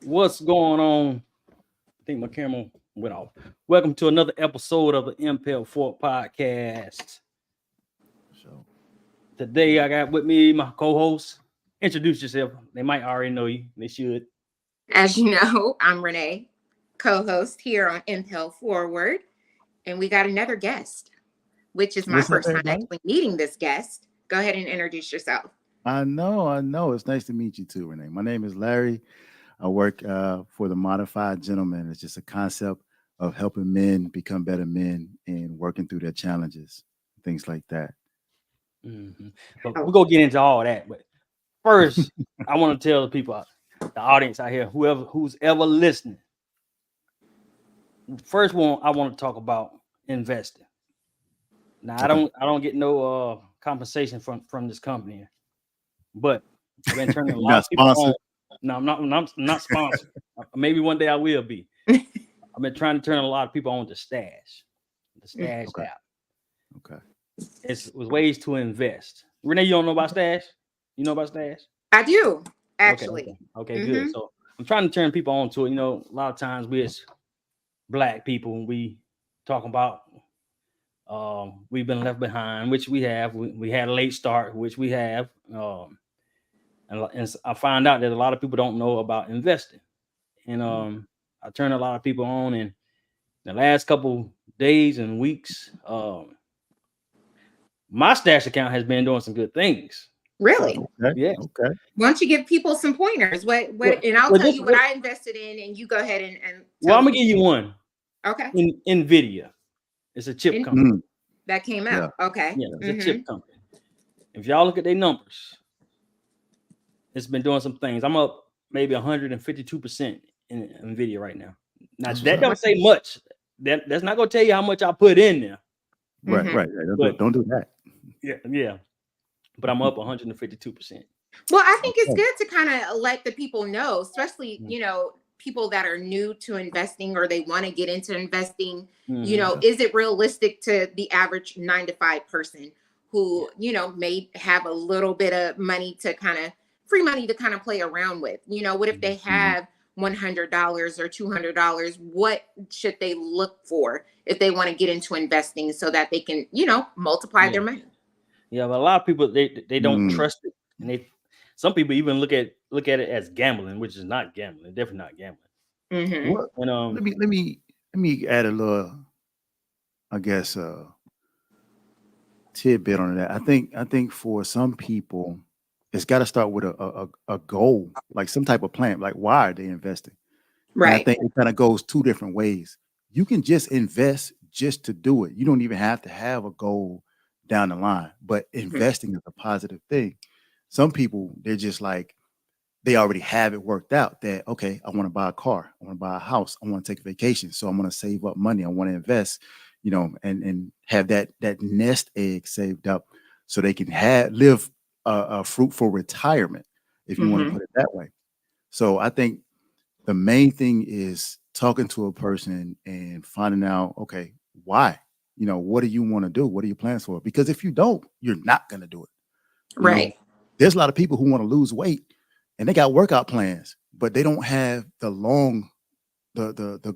What's going on? I think my camera went off. Welcome to another episode of the Impel 4 podcast. So Today I got with me my co-host. Introduce yourself. They might already know you. They should. As you know, I'm Rene, co-host here on Impel Forward, and we got another guest, which is my what's up, first time everybody? actually meeting this guest. Go ahead and introduce yourself. I know. It's nice to meet you too, Renee. My name is Larry. I work for the Modified Gentleman. It's just a concept of helping men become better men and working through their challenges, things like that. Mm-hmm. But Oh, we're gonna get into all that. But first, I want to tell the people, the audience out here, who's ever listening. First one, I want to talk about investing. Now, I Okay. don't get no compensation from this company, but I've been turning a You're lot not of people on. sponsored. No, I'm not sponsored. Maybe one day I will be. I've been trying to turn a lot of people on to Stash, the Stash Okay. app. Okay. It was ways to invest. Renee, you don't know about Stash? You know about Stash? I do Okay, actually. okay, good. Mm-hmm. So I'm trying to turn people on to it. You know, a lot of times we as black people, we talk about we've been left behind, which we have. We had a late start, which we have. And I find out that a lot of people don't know about investing. And I turn a lot of people on. And the last couple days and weeks, my stash account has been doing some good things. Really? Okay. Yeah. Okay. Why don't you give people some pointers? Well, And I'll well, tell this, you what I invested in, and you go ahead and well, tell I'm the gonna give people. you one. Okay. In Nvidia, it's a chip And company. Mm, that came yeah. out. Okay. Yeah, it's a Mm-hmm. chip company. If y'all look at their numbers, it's been doing some things. I'm up maybe 152% in Nvidia right now. Now That's what's that up. don't say much. That's not gonna tell you how much I put in there. Right. Mm-hmm. Right. Right. But Don't do that. yeah. But I'm up 152%. Well, I think it's Okay. good to kind of let the people know, especially, people that are new to investing or they want to get into investing. Mm-hmm. Yeah. Is it realistic to the average 9 to 5 person Yeah. who, may have a little bit of money to kind of free money to kind of play around with? What if they Mhm. have $100 or $200? What should they look for if they want to get into investing so that they can, multiply Yeah. their money? Yeah, but a lot of people they don't Mm. trust it, and some people even look at it as gambling, which is not gambling. Definitely not gambling. Mm-hmm. What? And Let me add a little, I guess, tidbit on that. I think for some people, it's got to start with a goal, like some type of plan. Like, why are they investing? And I Right. think it kind of goes two different ways. You can just invest just to do it. You don't even have to have a goal down the line. But Mhm. investing is a positive thing. Some people, they're just like, they already have it worked out that, okay, I want to buy a car, I want to buy a house, I want to take a vacation. So I'm going to save up money. I want to invest, and have that nest egg saved up so they can live a fruitful retirement, if you want to Mhm. put it that way. So I think the main thing is talking to a person and finding out, okay, why? What do you want to do? What are your plans for? Because if you don't, you're not going to do it. You know, Right. there's a lot of people who want to lose weight and they got workout plans, but they don't have the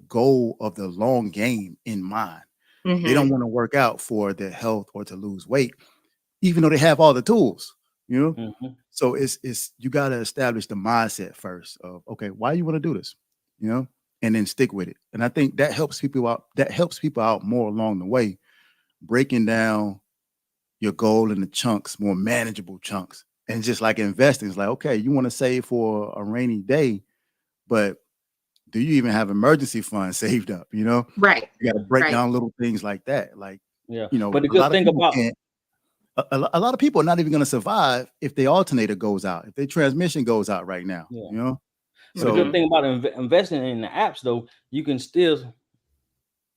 goal of the long game in mind. They don't Mhm. want to work out for their health or to lose weight, even though they have all the tools, you know. mm-hmm. So it's you got to establish the mindset first of, okay, why you want to do this, you know, and then stick with it. And I think that helps people out. That helps people out more along the way, breaking down your goal into chunks, more manageable chunks. And just like investing, it's like, okay, you want to save for a rainy day, but do you even have emergency funds saved up? Right. You got to break Right. down little things like that. Like, Yeah. But the a good lot of thing people about can't. A lot of people are not even going to survive if their alternator goes out, if their transmission goes out right now. yeah, but the good So Mhm. thing about investing in the apps though, you can still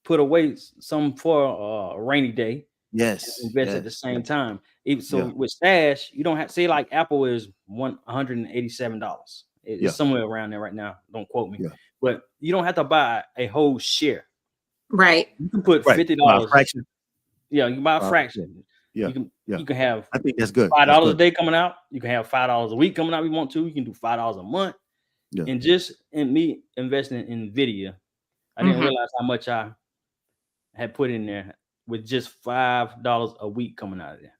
put away some for a rainy day and yes, invest at the yes, same time. Even so, yeah, with Stash, you don't have say like Apple is $187. It's yeah, somewhere around there right now. Don't quote me, yeah. but you don't have to buy a whole share. Right. You can put Right. fifty By a dollars. fraction. Yeah, you can buy a Yeah, fraction. yeah, You can yeah. you can have I think that's good. That's $5 a good. day coming out. You can have $5 a week coming out if you want to. You can do $5 a month. Yeah. And just in me investing in Nvidia, I didn't Mhm. realize how much I had put in there with just $5 a week coming out of there.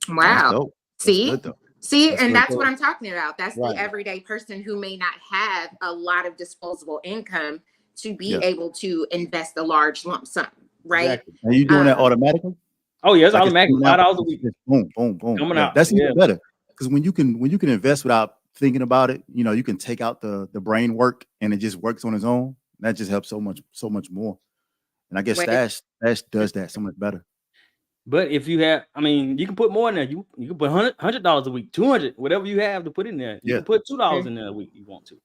That's Wow. dope. That's See? good though. See, That's and good. that's what I'm talking about. That's the Right. everyday person who may not have a lot of disposable income to be Yeah. able to invest a large lump sum, right? Exactly. Are you doing that Um, automatically? Oh yeah, it's Like it's automatic. coming out, $5 a week just boom, boom, boom. coming Yeah, out. that's Yeah. even better. Because when you can invest without thinking about it, you know, you can take out the brain work and it just works on its own. That just helps so much more. And I guess with Stash does that so much better. But if you have, I mean, you can put more in there. You can put $100 a week, 200, whatever you have to put in there. You Yeah. can put $2 Mhm. in there a week. You want to,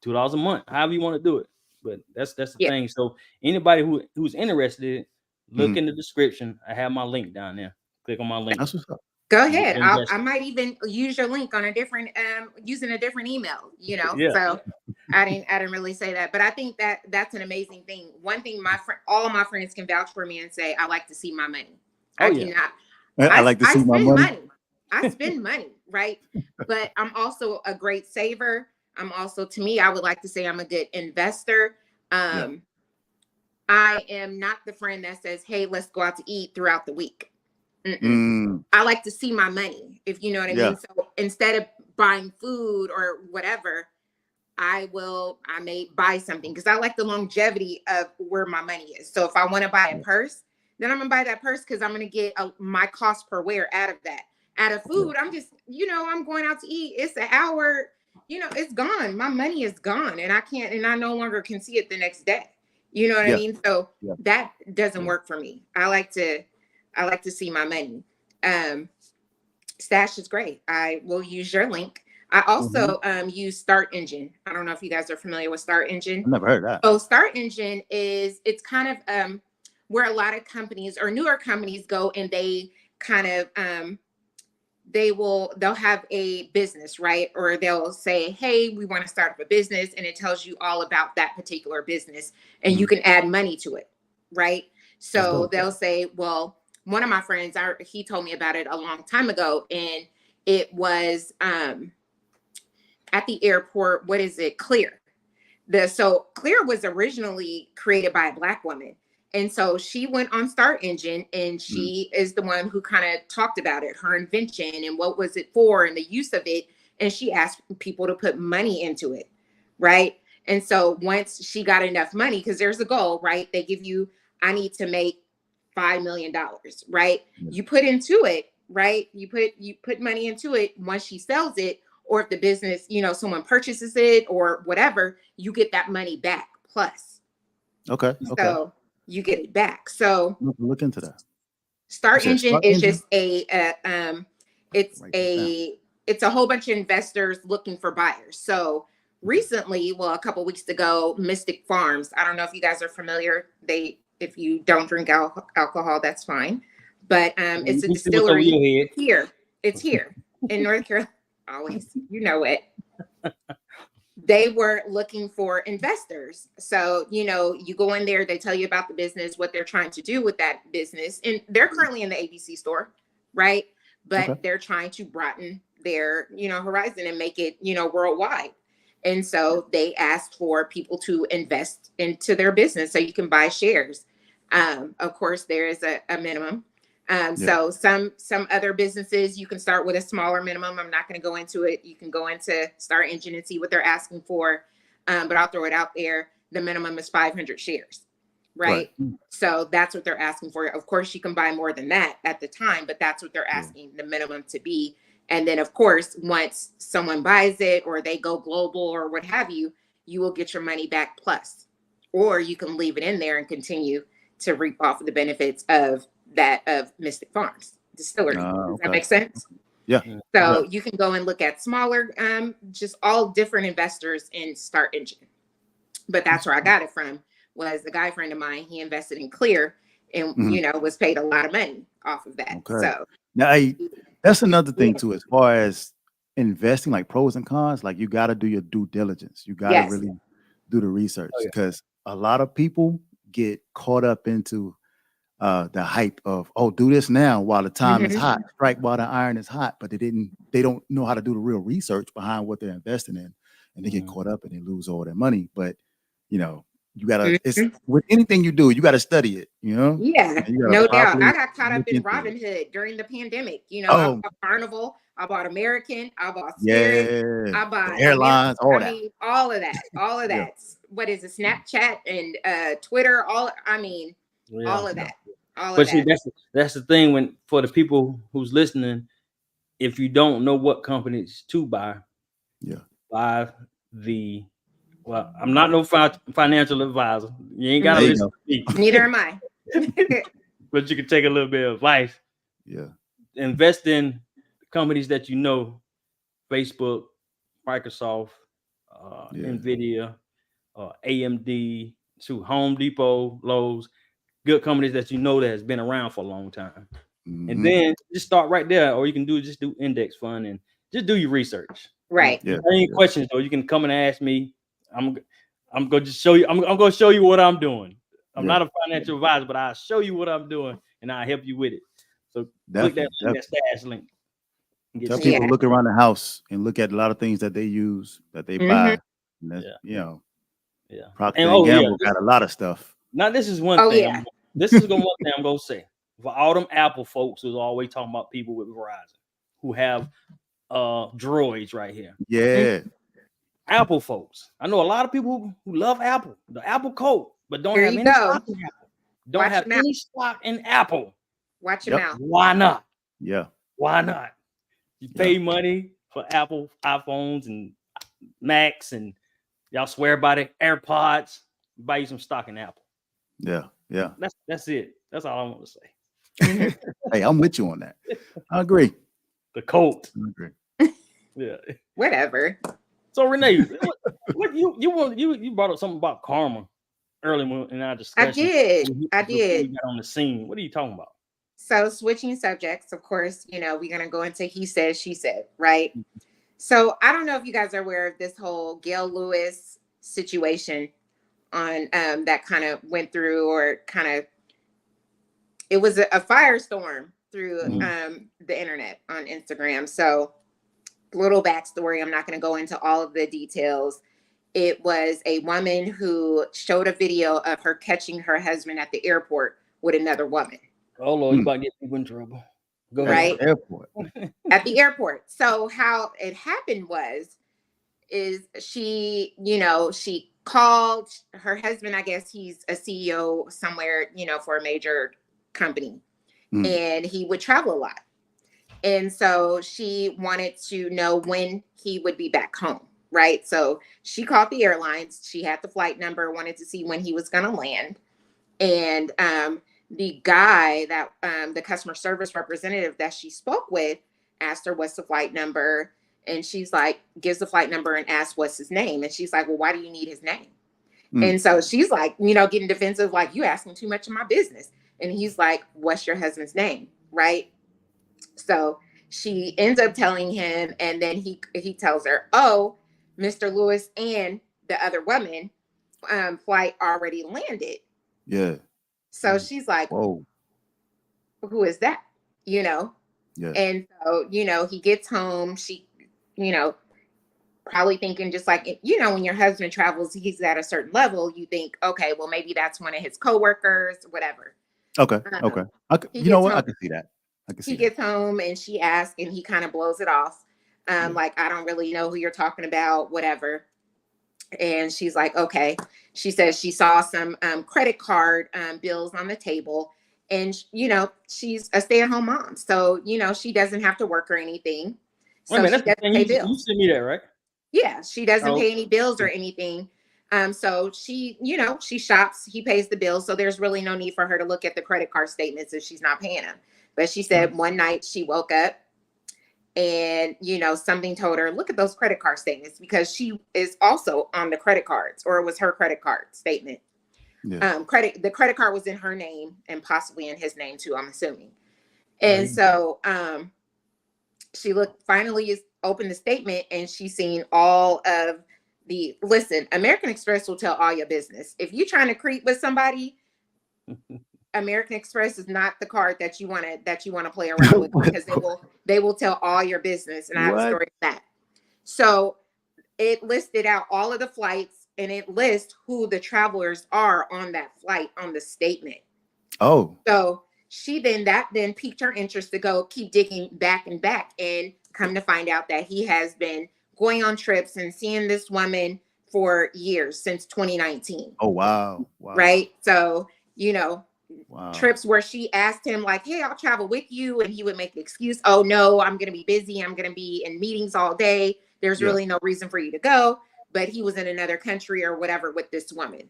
$2 a month, however you want to do it. But that's the Yeah. thing. So anybody who's interested, look Mhm. in the description. I have my link down there. Click on my link. That's what's up. Go You ahead. can I invest. might even use your link on a different using a different email, you know. Yeah. So I didn't really say that, but I think that that's an amazing thing. One thing my friend all my friends can vouch for me and say, I like to see my money. Oh I yeah. cannot I like to I see my spend money. money. I spend money, right? But I'm also a great saver. I'm also, to me, I would like to say I'm a good investor. Yeah. I am not the friend that says, hey, let's go out to eat throughout the week. Mm-mm. Mm, I like to see my money, if you know what I yeah. mean. So instead of buying food or whatever, I may buy something because I like the longevity of where my money is. So if I want to buy a purse, then I'm gonna buy that purse because I'm gonna get my cost per wear out of that. Out of Yeah. food, I'm just, I'm going out to eat. It's an hour, it's gone. My money is gone, and I no longer can see it the next day. You know what I Yeah. mean? So Yeah. that doesn't Yeah. work for me. I like to see my money. Stash is great. I will use your link. I Mhm. also use Start Engine. I don't know if you guys are familiar with Start Engine. I never heard that. So Start Engine it's kind of where a lot of companies or newer companies go, and they kind of they'll have a business, right? Or they'll say, hey, we want to start up a business, and it tells you all about that particular business, and you Mhm. can add money to it, right? That's So dope. they'll say, well, one of my friends, he told me about it a long time ago, and it was at the airport. What is it? Clear. So Clear was originally created by a Black woman. And so she went on Start Engine, and Mhm. she is the one who kind of talked about it, her invention and what was it for and the use of it. And she asked people to put money into it. Right. And so once she got enough money, because there's a goal, right? They give you, I need to make $5 million, right? Yeah. You put into it, right? You put money into it. Once she sells it, or if the business, someone purchases it or whatever, you get that money back plus. Okay. Okay. So you get it back. So I'm gonna look into that. You Start said Engine Start is Engine? just it's Write this down. it's a whole bunch of investors looking for buyers. So recently, well, a couple weeks ago, Mystic Farms. I don't know if you guys are familiar. If you don't drink alcohol, that's fine. But it's a You see what's over distillery your head. here. It's here in North Carolina. Always, it. They were looking for investors. So, you go in there, they tell you about the business, what they're trying to do with that business. And they're currently in the ABC store, right? Okay. But they're trying to broaden their, horizon and make it, worldwide. And so they asked for people to invest into their business so you can buy shares. Of course, there is a minimum. Yeah. So some other businesses, you can start with a smaller minimum. I'm not going to go into it. You can go into Start Engine and see what they're asking for. But I'll throw it out there. The minimum is 500 shares, right? So that's what they're asking for. Of course, you can buy more than that at the time, but that's what they're asking the minimum to be. And then, of course, once someone buys it or they go global or what have you, you will get your money back plus. Or you can leave it in there and continue to reap off of the benefits of Mystic Farms Distillery. Does that Okay. make sense? Yeah. Yeah. So you can go and look at smaller, just all different investors in Start Engine. But that's where I got it from. Was a guy friend of mine. He invested in Clear, and Mhm. was paid a lot of money off of that. Okay. So Now, that's another thing yeah. too, as far as investing, like pros and cons. Like you got to do your due diligence. You got to Yes. really do the research Oh, yeah. because a lot of people get caught up into the hype of, oh, do this now while the time is Mhm. hot, strike while the iron is hot, but they don't know how to do the real research behind what they're investing in. and they get caught up and they lose all their money. But you know, you gotta. It's with anything you do, you gotta study it. You know. Yeah, And you gotta no doubt. properly I got caught up look in into it. Robinhood during the pandemic. You know, I Oh bought Carnival, I bought American, I bought Spirit, yeah, I the bought airlines, all I that. mean, all of that, all of Yeah. that. What is it? Snapchat and Twitter, all I mean, Yeah. all of that. All But of see, that. that's the thing when for the people who's listening, if you don't know what companies to buy, Yeah. buy the well, I'm not no financial advisor. You ain't got to There you listen go. to me, Neither am I. but you can take a little bit of advice. Yeah. Invest in companies that you know, Facebook, Microsoft, Yeah. Nvidia, AMD, to Home Depot, Lowe's, good companies that you know that has been around for a long time. And Mhm. then just start right there, or you can just do index fund and just do your research. Right. Yeah. If there are any questions though, you can come and ask me. I'm going to just show you. I'm going to show you what I'm doing. I'm Yeah. not a financial advisor, but I'll show you what I'm doing and I'll help you with it. So click that Definitely. link, that stash link. And get Tell started. people look around the house and look at a lot of things that they use, that they buy. And that's, you know, Yeah. Procter And and Gamble got a lot of stuff. now this is one Oh, thing. yeah. This is one thing I'm gonna say for all them Apple folks who's always talking about people with Verizon who have droids right here. Yeah. Apple folks. I know a lot of people who love Apple, the Apple code, but don't Here have you any go. stock in Apple. Don't Watch have your mouth. any stock in Apple. Watch your Yep. mouth. Why not? Yeah. Why not? You pay money for Apple iPhones and Macs, and y'all swear by the AirPods. Buy you some stock in Apple. Yeah. Yeah. That's it. That's all I want to say. Hey, I'm with you on that. I agree. The cult. I agree. Yeah. Whatever. So Rene, what you brought up something about karma earlier in our discussion. I Before we did. got on the scene. What are you talking about? So switching subjects, of course, you know, we're gonna go into he said, she said, right? So I don't know if you guys are aware of this whole Gail Lewis situation on that kind of went through, or kind of it was a firestorm through the internet on Instagram. So little backstory, I'm not going to go into all of the details. It was a woman who showed a video of her catching her husband at the airport with another woman. Oh Lord, you about to get people in trouble. Go ahead. Right? Airport. At the airport. So how it happened is she, you know, she called her husband. I guess he's a CEO somewhere, you know, for a major company, and he would travel a lot. And so she wanted to know when he would be back home, right? So she called the airlines. She had the flight number, wanted to see when he was going to land. And the guy that the customer service representative that she spoke with asked her, what's the flight number? And she's like, gives the flight number and asks, what's his name? And she's like, well, why do you need his name? And so she's like, you know, getting defensive, like, you asking too much of my business. And he's like, what's your husband's name? Right. So she ends up telling him, and then he tells her, oh, Mr. Lewis and the other woman flight already landed. Yeah. So she's like, whoa, who is that? You know? Yeah. And so, you know, he gets home, she, you know, probably thinking just like, you know, when your husband travels, he's at a certain level, you think, okay, well, maybe that's one of his coworkers, whatever. Okay. Okay. You know what? I can see that. He gets home and she asks, and he kind of blows it off. Like, I don't really know who you're talking about, whatever. And she's like, okay. She says she saw some credit card bills on the table. And, you know, she's a stay-at-home mom. So, you know, she doesn't have to work or anything. So she doesn't pay bills. You sent me that, right? Yeah, she doesn't pay any bills or anything. So she, you know, she shops, he pays the bills. So there's really no need for her to look at the credit card statements if she's not paying them. But she said one night she woke up and, you know, something told her, look at those credit card statements, because she is also on the credit cards, or it was her credit card statement. Yeah. The credit card was in her name and possibly in his name too, I'm assuming. And so she finally opened the statement, and she's seen all of listen, American Express will tell all your business. If you're trying to creep with somebody, American Express is not the card that you want to play around with, because they will tell all your business. And I have a story of that. So it listed out all of the flights and it lists who the travelers are on that flight on the statement. Oh, So she then piqued her interest to go keep digging back and back, and come to find out that he has been going on trips and seeing this woman for years, since 2019. oh, wow. Wow. Right. So, Wow. trips where she asked him like, hey, I'll travel with you, and he would make the excuse, oh no, I'm going to be busy, I'm going to be in meetings all day, there's Yeah. really no reason for you to go. But he was in another country or whatever with this woman.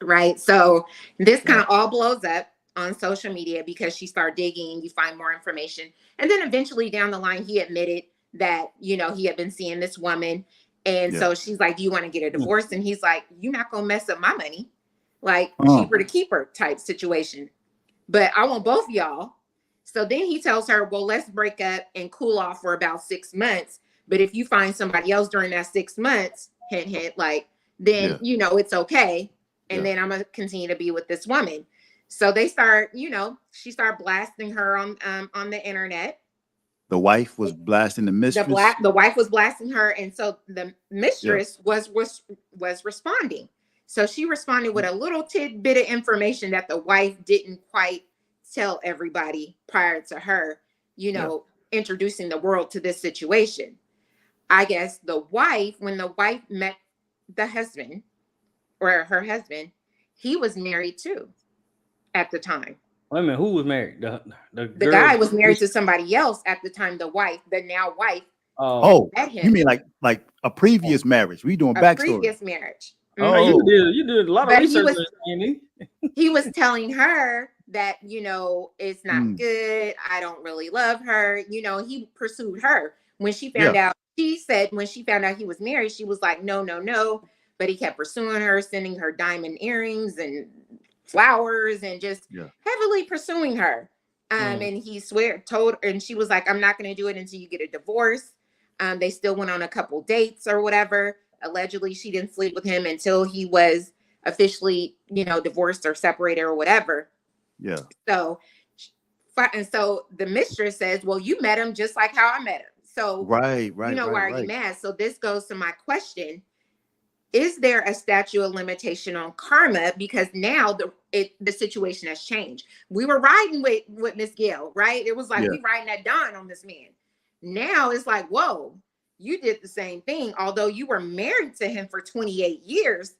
Right. So this kind of all blows up on social media because she started digging, you find more information, and then eventually down the line he admitted that he had been seeing this woman. And Yeah. so she's like, do you want to get a divorce? And he's like, you're not gonna mess up my money, like Oh. cheaper to keep her type situation, but I want both of y'all. So then he tells her, well, let's break up and cool off for about 6 months, but if you find somebody else during that 6 months, hint hint, like, then it's okay, and then I'm gonna continue to be with this woman. So they start, she started blasting her on the internet. The wife was blasting the mistress. The wife was blasting her, and so the mistress was responding. So she responded with a little tidbit of information that the wife didn't quite tell everybody prior to her, introducing the world to this situation. I guess when the wife met the husband, or her husband, he was married too at the time. Wait a minute, who was married? The guy was married to somebody else at the time. The now wife. Met him. You mean like a previous marriage? We doing backstory. Previous marriage. Oh, you did a lot of research. He was telling her that it's not good. I don't really love her. He pursued her when she found out. She said when she found out he was married, she was like, no, no, no. But he kept pursuing her, sending her diamond earrings and flowers, and just heavily pursuing her. And he told her, and she was like, I'm not going to do it until you get a divorce. They still went on a couple dates or whatever. Allegedly, she didn't sleep with him until he was officially, divorced or separated or whatever. Yeah. So the mistress says, well, you met him just like how I met him. So why are you mad? So this goes to my question. Is there a statute of limitation on karma? Because now the situation has changed. We were riding with Miss Gail, right? It was like we riding at dawn on this man. Now it's like, whoa, you did the same thing. Although you were married to him for 28 years,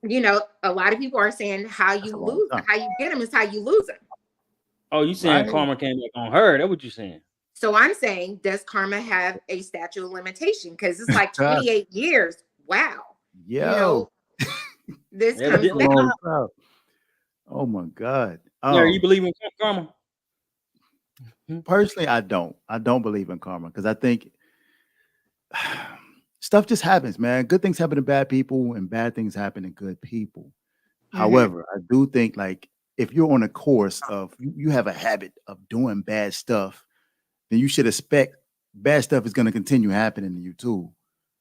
a lot of people are saying how you get him is how you lose him. Oh, you saying karma came back on her? That's what you're saying. So I'm saying, does karma have a statute of limitation? Because it's like 28 years. Wow. Yeah. This comes back. Oh my God. You believe in karma? Personally, I don't. I don't believe in karma because I think stuff just happens, man. Good things happen to bad people, and bad things happen to good people. However, I do think like if you're on a course of you have a habit of doing bad stuff, then you should expect bad stuff is going to continue happening to you too.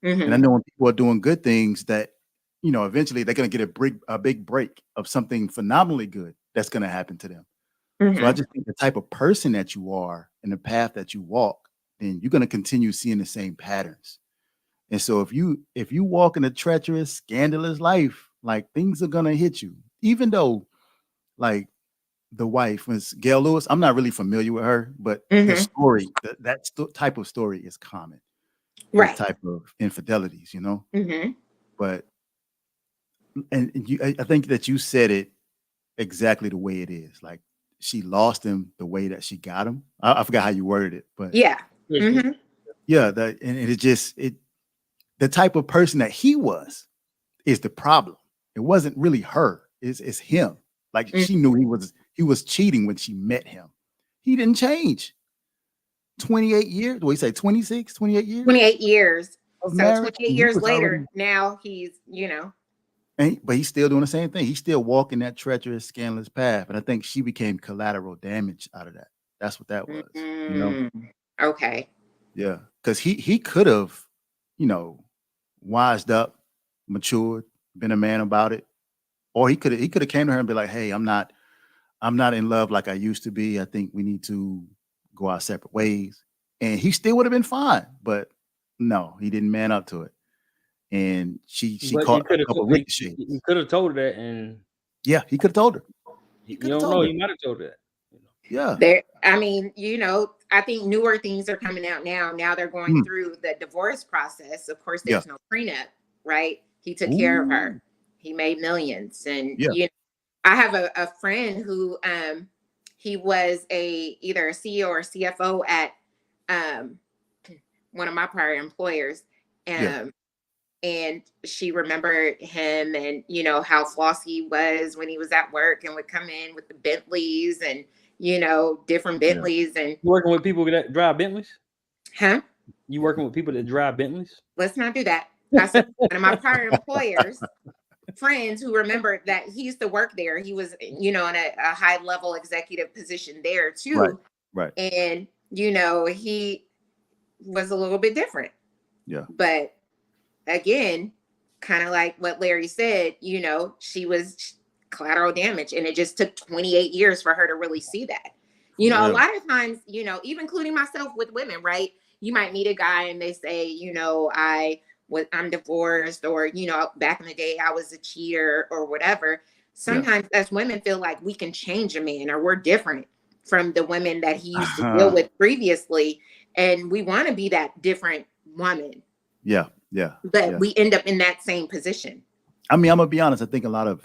And I know when people are doing good things that, eventually they're going to get a big break of something phenomenally good that's going to happen to them. So I just think the type of person that you are and the path that you walk, then you're going to continue seeing the same patterns. And so if you walk in a treacherous, scandalous life, like things are going to hit you, even though like the wife was Gail Lewis. I'm not really familiar with her, but the story, that type of story is common. Right. Type of infidelities, But I think that you said it exactly the way it is. Like she lost him the way that she got him. I forgot how you worded it, but yeah. Yeah. The type of person that he was is the problem. It wasn't really her. It's him. Like she knew he was cheating when she met him. He didn't change. 28 years. What do you say? 26, 28 years? 28 years. So marriage, 28 years later, now he's, but he's still doing the same thing. He's still walking that treacherous, scandalous path. And I think she became collateral damage out of that. That's what that was. Okay. Yeah. Because he could have, wised up, matured, been a man about it. Or he could have came to her and be like, hey, I'm not in love like I used to be. I think we need to go our separate ways. And he still would have been fine. But no, he didn't man up to it. and she But caught a couple ricochets. he could have told her that, and Yeah, he could have told her. you don't know. He might have told her that. Yeah. I mean, I think newer things are coming out now. Now they're going through the divorce process. Of course, there's no prenup, right? He took care of her. He made millions. And I have a friend who he was either a CEO or CFO at one of my prior employers. And she remembered him and, how flossy he was when he was at work and would come in with the Bentleys and, different Bentleys. And you working with people that drive Bentleys? Huh? You working with people that drive Bentleys? Let's not do that. I said one of my prior employers, friends who remembered that he used to work there. He was, in a high level executive position there too. Right. And, he was a little bit different. Yeah. But again, kind of like what Larry said, she was collateral damage, and it just took 28 years for her to really see that. A lot of times, even including myself with women, right? You might meet a guy and they say, I'm divorced, or, back in the day I was a cheater or whatever. Sometimes as women feel like we can change a man, or we're different from the women that he used to deal with previously. And we want to be that different woman. Yeah. But we end up in that same position. I mean, I'm gonna be honest. I think a lot of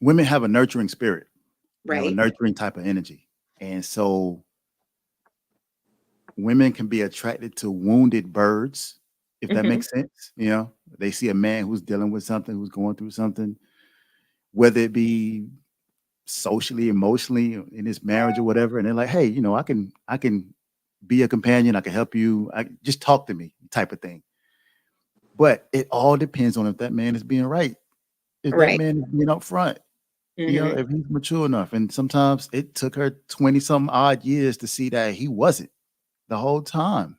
women have a nurturing spirit, right? A nurturing type of energy, and so women can be attracted to wounded birds, if that makes sense. They see a man who's dealing with something, who's going through something, whether it be socially, emotionally, in his marriage or whatever, and they're like, hey, I can be a companion, I can help you, just talk to me, type of thing. But it all depends on if that man is being right, if that man is being upfront, if he's mature enough. And sometimes it took her 20 some odd years to see that he wasn't the whole time,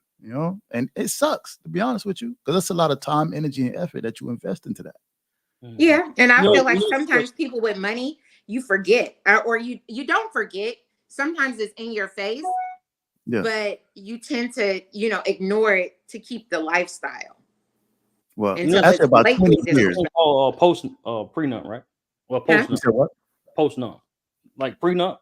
and it sucks, to be honest with you, because that's a lot of time, energy, and effort that you invest into that. Yeah. And I feel like sometimes people with money, you forget, or you don't forget. Sometimes it's in your face, but you tend to, ignore it to keep the lifestyle. Well, after about 20 years. Post prenup, right? Well, post You said what? Post nup. Like prenup.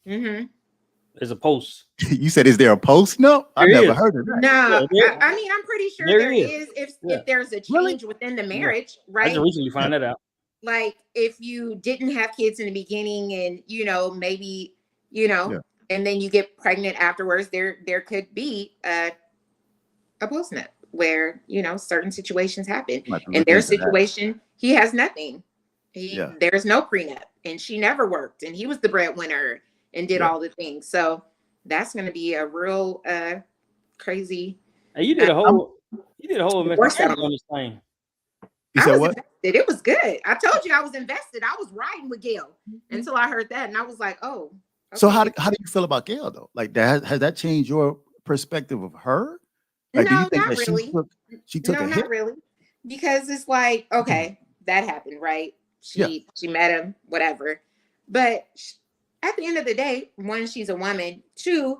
There's a post. You said, is there a post? No, I never heard of that. No, I mean, I'm pretty sure there is if there's a change within the marriage, right? I just recently found that out. Like if you didn't have kids in the beginning and, maybe, and then you get pregnant afterwards, there could be a post nup where, certain situations happen. In their situation, he has nothing. There's no prenup, and she never worked, and he was the breadwinner and did all the things. So that's going to be a real crazy. And you did a whole investigation on this thing. You said what? Invested. It was good. I told you I was invested. I was riding with Gail until I heard that, and I was like, oh. Okay. So how do you feel about Gail though? Like has that changed your perspective of her? Like, no, do you think not that really. She took a hit? Not really, because it's like, okay, that happened, right? She met him, whatever. But at the end of the day, one, she's a woman. Two,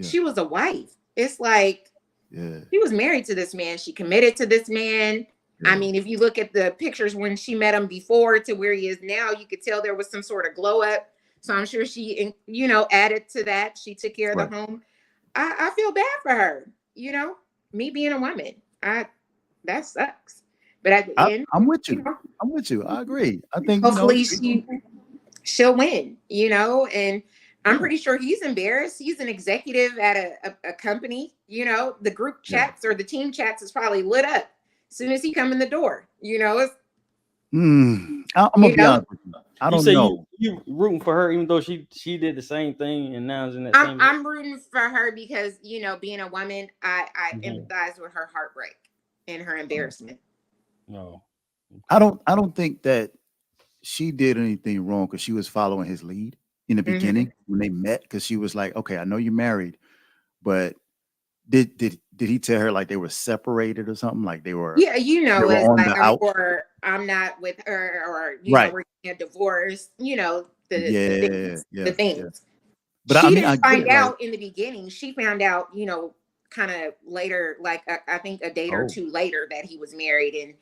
she was a wife. It's like she was married to this man. She committed to this man. I mean, if you look at the pictures when she met him before to where he is now, you could tell there was some sort of glow up. So I'm sure she, added to that. She took care of the home. I feel bad for her. Me being a woman, that sucks. But at the end, I'm with you. I'm with you. I agree. I think hopefully she'll win. And I'm pretty sure he's embarrassed. He's an executive at a company. The group chats or the team chats is probably lit up as soon as he come in the door. It's, I'm gonna be honest with you. I don't know. You rooting for her, even though she did the same thing and now is in that same. I'm rooting for her because being a woman, I empathize with her heartbreak and her embarrassment. No, I don't think that she did anything wrong because she was following his lead in the beginning when they met. Because she was like, "Okay, I know you're married, but did he tell her like they were separated or something? Like they were? Yeah, it's on like I'm not with her, or we're getting a divorce. The things. But she didn't find out in the beginning. She found out, kind of later, like I think a date or Oh, two later that he was married, and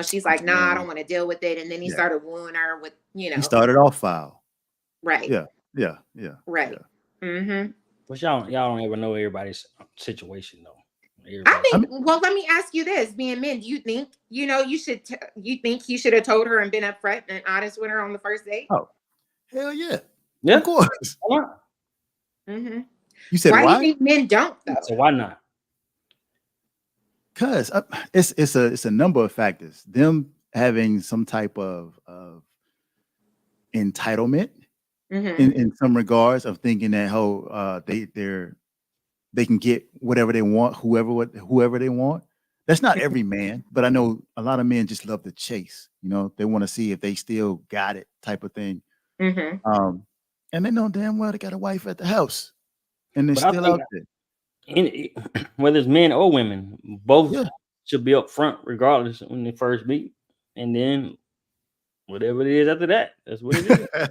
she's like, nah, I man. don't want to deal with it. And then he Yeah. started wooing her with, He started off foul. right, Yeah. Yeah. Yeah. right. Yeah. Mm-hmm. But y'all don't ever know everybody's situation though. I Everybody. think, well, let me ask you this, being men, do you think, you think he should have told her and been upfront and honest with her on the first date? Oh, hell yeah. Yeah. Of course. Why not? Mm-hmm. You said Why do you why? think men don't though? So why not? Because it's a number of factors. Them having some type of entitlement Mm-hmm. in some regards of thinking that they can get whatever they want, whoever they want. That's not every man, but I know a lot of men just love to chase. They want to see if they still got it, type of thing. Mm-hmm. And they know damn well they got a wife at the house, and they're But I still think out there. whether it's men or women, both Yeah. should be up front regardless when they first meet, and then whatever it is after that, that's what it is.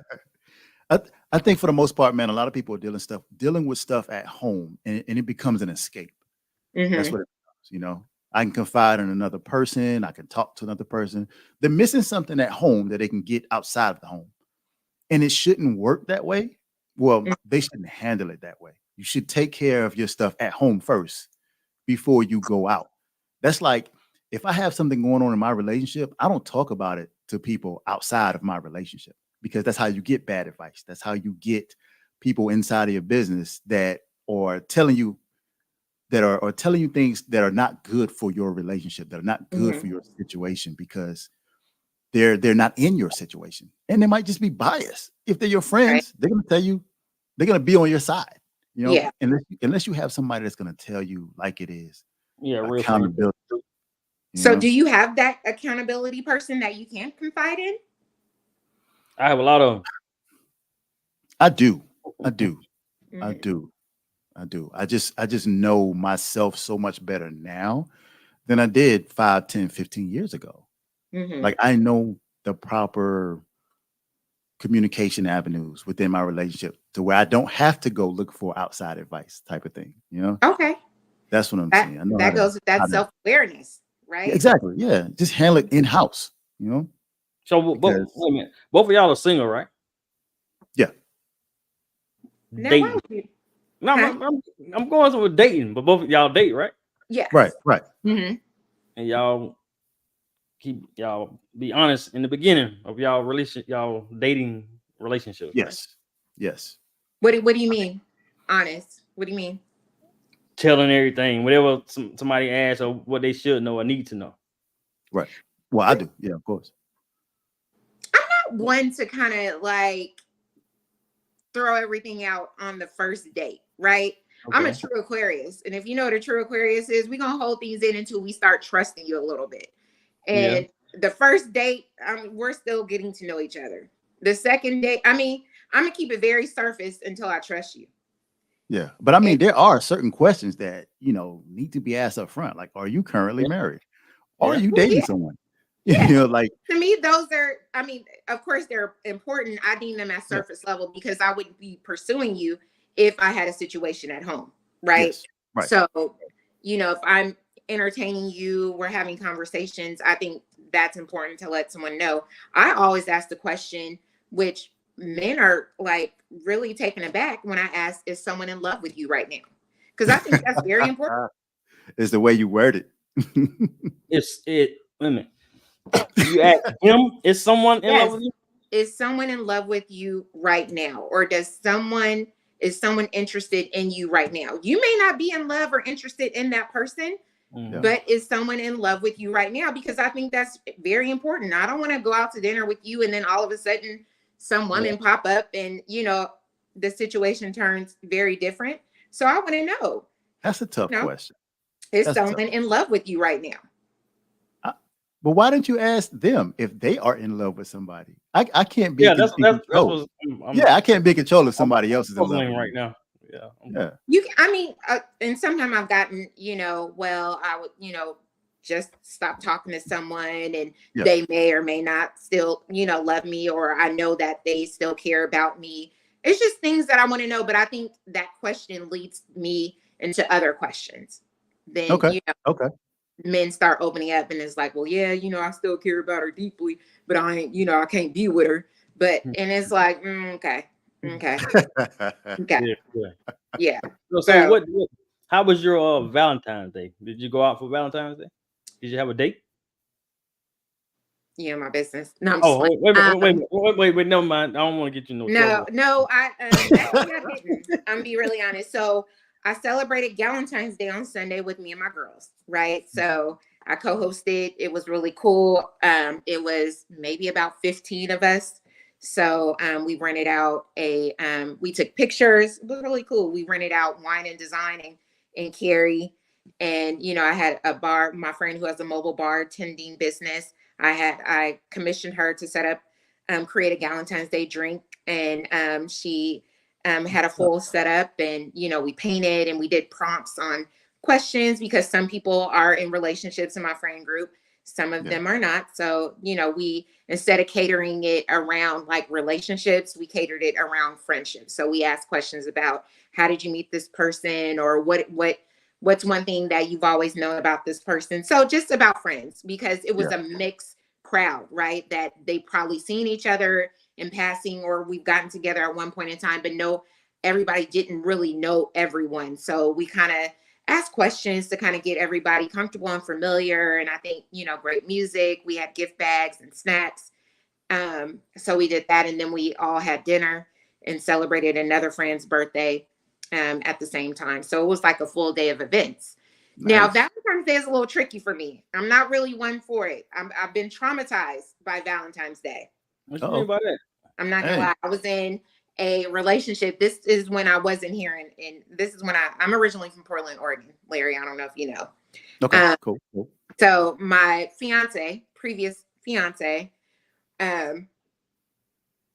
I think for the most part, man, a lot of people are dealing with stuff at home, and it becomes an escape. Mm-hmm. That's what it becomes. I can confide in another person. I can talk to another person. They're missing something at home that they can get outside of the home. And it shouldn't work that way. Well, they shouldn't handle it that way. You should take care of your stuff at home first before you go out. That's like, if I have something going on in my relationship, I don't talk about it to people outside of my relationship, because that's how you get bad advice. That's how you get people inside of your business that are telling you things that are not good for your relationship, that are not good for your situation, because they're not in your situation, and they might just be biased. If they're your friends, they're going to tell you, they're going to be on your side. Yeah. Unless you have somebody that's going to tell you like it is. Yeah, real Accountability. So do you have that accountability person that you can confide in? I have a lot of. I do. I do. Mm-hmm. I do. I do. I just know myself so much better now than I did 5, 10, 15 years ago. Mm-hmm. Like, I know the proper communication avenues within my relationship to where I don't have to go look for outside advice, type of thing. Okay. That's what I'm saying. I know that goes with that self-awareness, right? Yeah, exactly. Yeah. Just handle it in-house, So wait a minute, both of y'all are single, right? Yeah. Now, Dating. why would you? No, I'm going with dating, but both of y'all date, right? Yeah. Right. Mm-hmm. And y'all be honest in the beginning of y'all dating relationships. Yes. Right? Yes. What do you mean? Honest. What do you mean? Telling everything, whatever somebody asks or what they should know or need to know. Right. Well, I do. Yeah, of course. I'm not one to kind of like throw everything out on the first date, right? Okay. I'm a true Aquarius. And if you know what a true Aquarius is, we're going to hold things in until we start trusting you a little bit. And the first date, we're still getting to know each other. The second date, I'm going to keep it very surface until I trust you. Yeah. But there are certain questions that, need to be asked up front. Like, are you currently married? Or are you dating someone? Yeah. Like, to me, those are, of course they're important. I deem them at surface level because I wouldn't be pursuing you if I had a situation at home. Right. Yes. Right. So, if I'm entertaining you, we're having conversations, I think that's important to let someone know. I always ask the question, which men are like really taken aback when I ask, is someone in love with you right now? Because I think that's very important. It's the way you word it. Wait a minute. You ask him, is someone in love with you? Is someone in love with you right now? Or is someone interested in you right now? You may not be in love or interested in that person, but is someone in love with you right now? Because I think that's very important. I don't want to go out to dinner with you and then all of a sudden some woman pop up and, the situation turns very different. So I want to know. That's a tough question. Is someone in love with you right now? But why don't you ask them if they are in love with somebody? I can't be. That's what I can't be in control of somebody else's in love right now. Yeah. You can, and sometimes I've gotten, well, I would, just stop talking to someone and they may or may not still, love me, or I know that they still care about me. It's just things that I want to know. But I think that question leads me into other questions. Then, Okay. you know, Okay. men start opening up and it's like, well, yeah, you know, I still care about her deeply, but I ain't, you know, I can't be with her. But, and it's like, okay, okay, okay, Yeah, yeah. yeah. So So, what how was your Valentine's Day? Did you go out for Valentine's Day? Did you have a date? you know, my business. No, I'm just Oh, playing. wait, never mind. I don't want to get you in no No, trouble. no, actually I didn't. I'm be really honest. So I celebrated Valentine's Day on Sunday with me and my girls, right? So I co-hosted. It was really cool. It was maybe about 15 of us. So we rented out we took pictures. It was really cool. We rented out wine and design and Carrie. And you know, I had a bar, my friend who has a mobile bartending business. I commissioned her to set up create a Valentine's Day drink, and she had a full setup, and you know, we painted and we did prompts on questions because some people are in relationships in my friend group, some of them are not. So you know, we instead of catering it around like relationships, we catered it around friendships. So we asked questions about how did you meet this person, or what's one thing that you've always known about this person. So just about friends, because it was a mixed crowd, right? That they probably seen each other in passing, or we've gotten together at one point in time, but no, everybody didn't really know everyone. So we kind of asked questions to kind of get everybody comfortable and familiar. And I think, you know, great music. We had gift bags and snacks. So we did that. And then we all had dinner and celebrated another friend's birthday at the same time. So it was like a full day of events. Now, Nice. Valentine's Day is a little tricky for me. I'm not really one for it. I've been traumatized by Valentine's Day. What you mean by that? I'm not gonna Hey. lie. I was in a relationship. This is when I wasn't here, and this is when I'm originally from Portland, Oregon. Larry, I don't know if you know. Okay. Cool. So my previous fiance,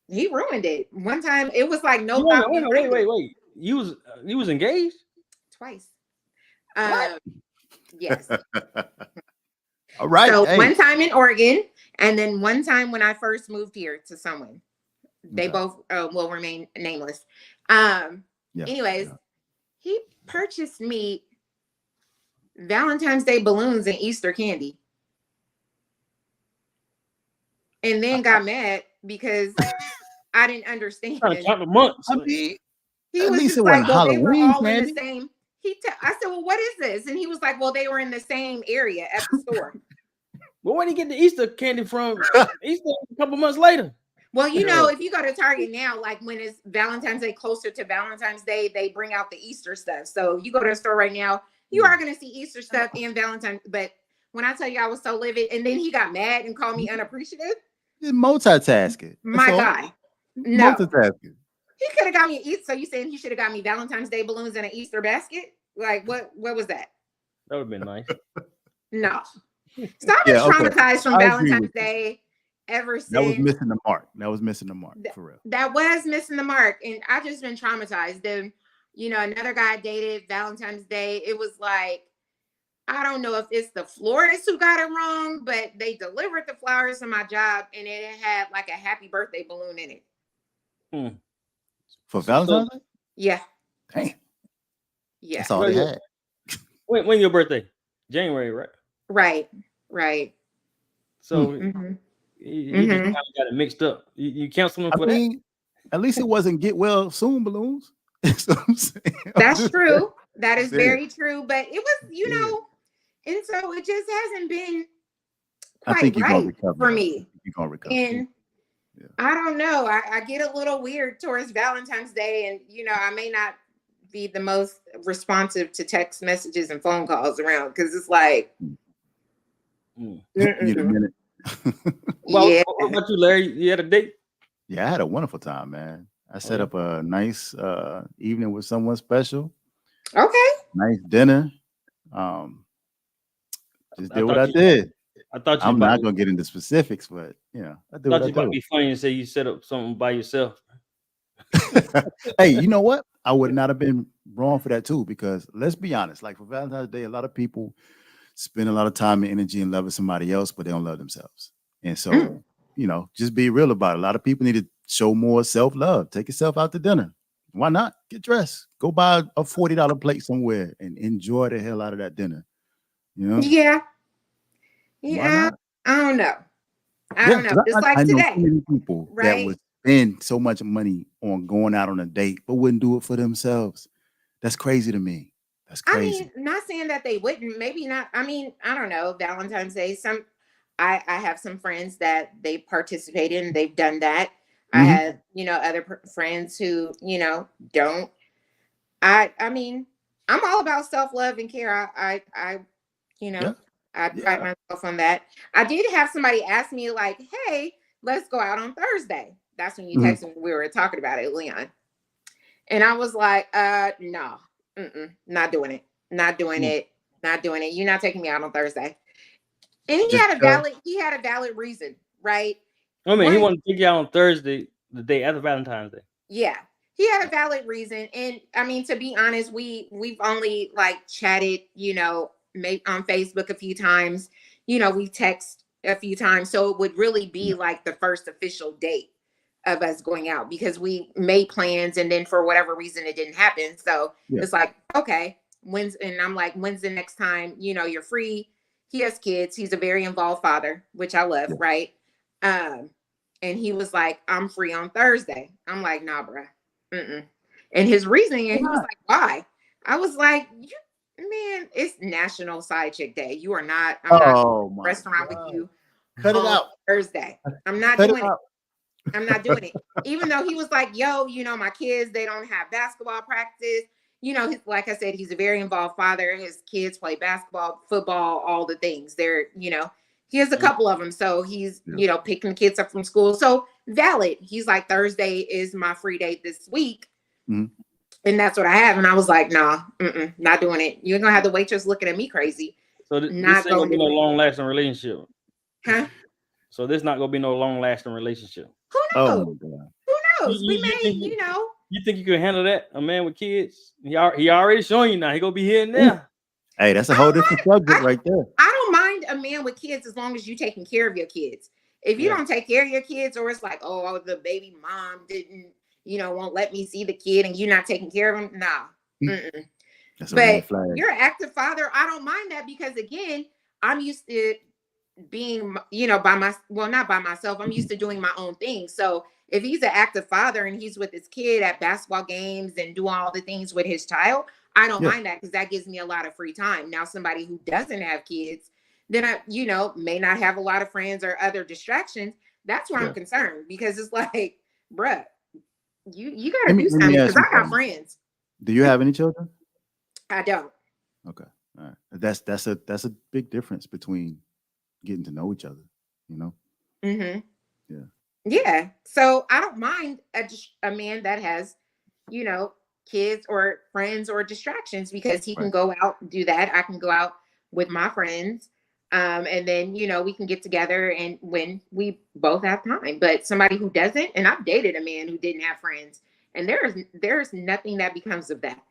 he ruined it. One time, it was like no thought behind it. Wait. You was engaged? Twice. What? Yes. All right. So Hey. one time in Oregon, and then one time when I first moved here to someone. They both will remain nameless. Anyways, he purchased me Valentine's Day balloons and Easter candy, and then got mad because I didn't understand. Trying to count the months. I mean, He at was least just it like, wasn't well, they were Halloween all in candy. the same. I said, well, what is this? And he was like, well, they were in the same area at the store. Well, where did he get the Easter candy from? Easter a couple months later. Well, you know, if you go to Target now, like when it's Valentine's Day, closer to Valentine's Day, they bring out the Easter stuff. So you go to the store right now, you are going to see Easter stuff and Valentine's. But when I tell you I was so livid, and then he got mad and called me unappreciative. You're multitasking. My guy. No. Multitasking. He could have got me Easter. So you saying he should have got me Valentine's Day balloons in an Easter basket? Like what was that? That would have been nice. No. So I've been traumatized from Valentine's Day ever since. That was missing the mark. For real. That was missing the mark. And I just been traumatized. Then, you know, another guy dated Valentine's Day. It was like, I don't know if it's the florists who got it wrong, but they delivered the flowers to my job and it had like a happy birthday balloon in it. For Valentine's Day? Yeah. Dang. Yeah. That's all they had. When your birthday? January, right? Right. So you just kind of got it mixed up. You counsel him for that? At least it wasn't get well soon balloons. That's what I'm saying. That's true. That is very true. But it was, you know, and so it just hasn't been quite right for me. You're gonna recover. And I don't know. I get a little weird towards Valentine's Day, and you know, I may not be the most responsive to text messages and phone calls around because it's like, Need a minute. Well, what about you, Larry? You had a date? Yeah, I had a wonderful time, man. I set up a nice evening with someone special. Okay. Nice dinner. Just did what I did. I'm not gonna get into specifics, but you know, I thought you about to be funny and say you set up something by yourself. Hey, you know what? I would not have been wrong for that too, because let's be honest, like for Valentine's Day, a lot of people spend a lot of time and energy and loving somebody else, but they don't love themselves. And so, you know, just be real about it. A lot of people need to show more self-love. Take yourself out to dinner. Why not? Get dressed. Go buy a $40 plate somewhere and enjoy the hell out of that dinner. You know? Yeah. Why Yeah. not? I don't know. I Yeah, don't know. because Just I like know so today, many people that right? would spend so much money on going out on a date, but wouldn't do it for themselves. That's crazy to me. That's I crazy. mean, not saying that they wouldn't, maybe not. I mean, I don't know. Valentine's Day, I have some friends that they participate in, they've done that. I Mhm. have, other friends who, don't. I mean, I'm all about self-love and care. You Yeah, know, I pride yeah. myself on that. I did have somebody ask me like, "Hey, let's go out on Thursday." That's when you Mhm. texted me. We were talking about it, Leon. And I was like, no, not doing it. Not doing Yeah. it. Not doing it. You're not taking me out on Thursday. And Just because. he had a valid reason, right? I mean, he One, wanted to take you out on Thursday, the day after Valentine's Day. yeah, he had a valid reason. And I mean, to be honest, we've only like chatted, maybe on Facebook a few times, we text a few times. So it would really be Yeah, like the first official date of us going out because we made plans and then for whatever reason it didn't happen. So yeah, it's like, okay, and I'm like, when's the next time, you're free? He has kids. He's a very involved father, which I love, yeah. right? Um, and he was like, I'm free on Thursday. I'm like, nah, bruh. Mm-mm. And his reasoning, and Why he was not? like, why? I was like, man, it's National Side Chick Day. I'm not Oh my restaurant with God. you Cut it on out. Thursday. I'm not Cut it doing it. out. I'm not doing it. Even though he was like, yo, my kids, they don't have basketball practice. Like I said, he's a very involved father. His kids play basketball, football, all the things. He has a Mm. couple of them. So he's, Yeah. picking the kids up from school. So valid. He's like, Thursday is my free date this week. Mhm. And that's what I have. And I was like, nah, not doing it. You're going to have the waitress looking at me crazy. So this Not ain't gonna going be to no do it. long lasting relationship. Huh? So this not gonna be no long lasting relationship. Who Oh knows? my God. Who You, knows? We you, you think may, you think you can handle that? A man with kids? He already showing you now. He gonna be here and Ooh. there. Hey, that's a I whole don't different mind. subject right there. I don't mind a man with kids as long as you taking care of your kids. If you Yeah. don't take care of your kids, or it's like, oh, the baby mom didn't, won't let me see the kid, and you're not taking care of him, nah. Mm-mm. That's a red But flag. you're an active father. I don't mind that because again, I'm used to being, not by myself. I'm used to doing my own thing. So if he's an active father and he's with his kid at basketball games and doing all the things with his child, I don't Yeah. mind that because that gives me a lot of free time. Now, somebody who doesn't have kids, then I, may not have a lot of friends or other distractions. That's where Yeah. I'm concerned because it's like, bruh, you got Let to me do let me something ask because you I got something. friends. Do you have any children? I don't. Okay. All right. That's a big difference between getting to know each other, you know? Mm-hmm. Yeah. Yeah. So I don't mind a man that has, kids or friends or distractions because he can Right. go out and do that. I can go out with my friends. And then, we can get together and when we both have time. But somebody who doesn't, and I've dated a man who didn't have friends, and there's nothing that becomes of that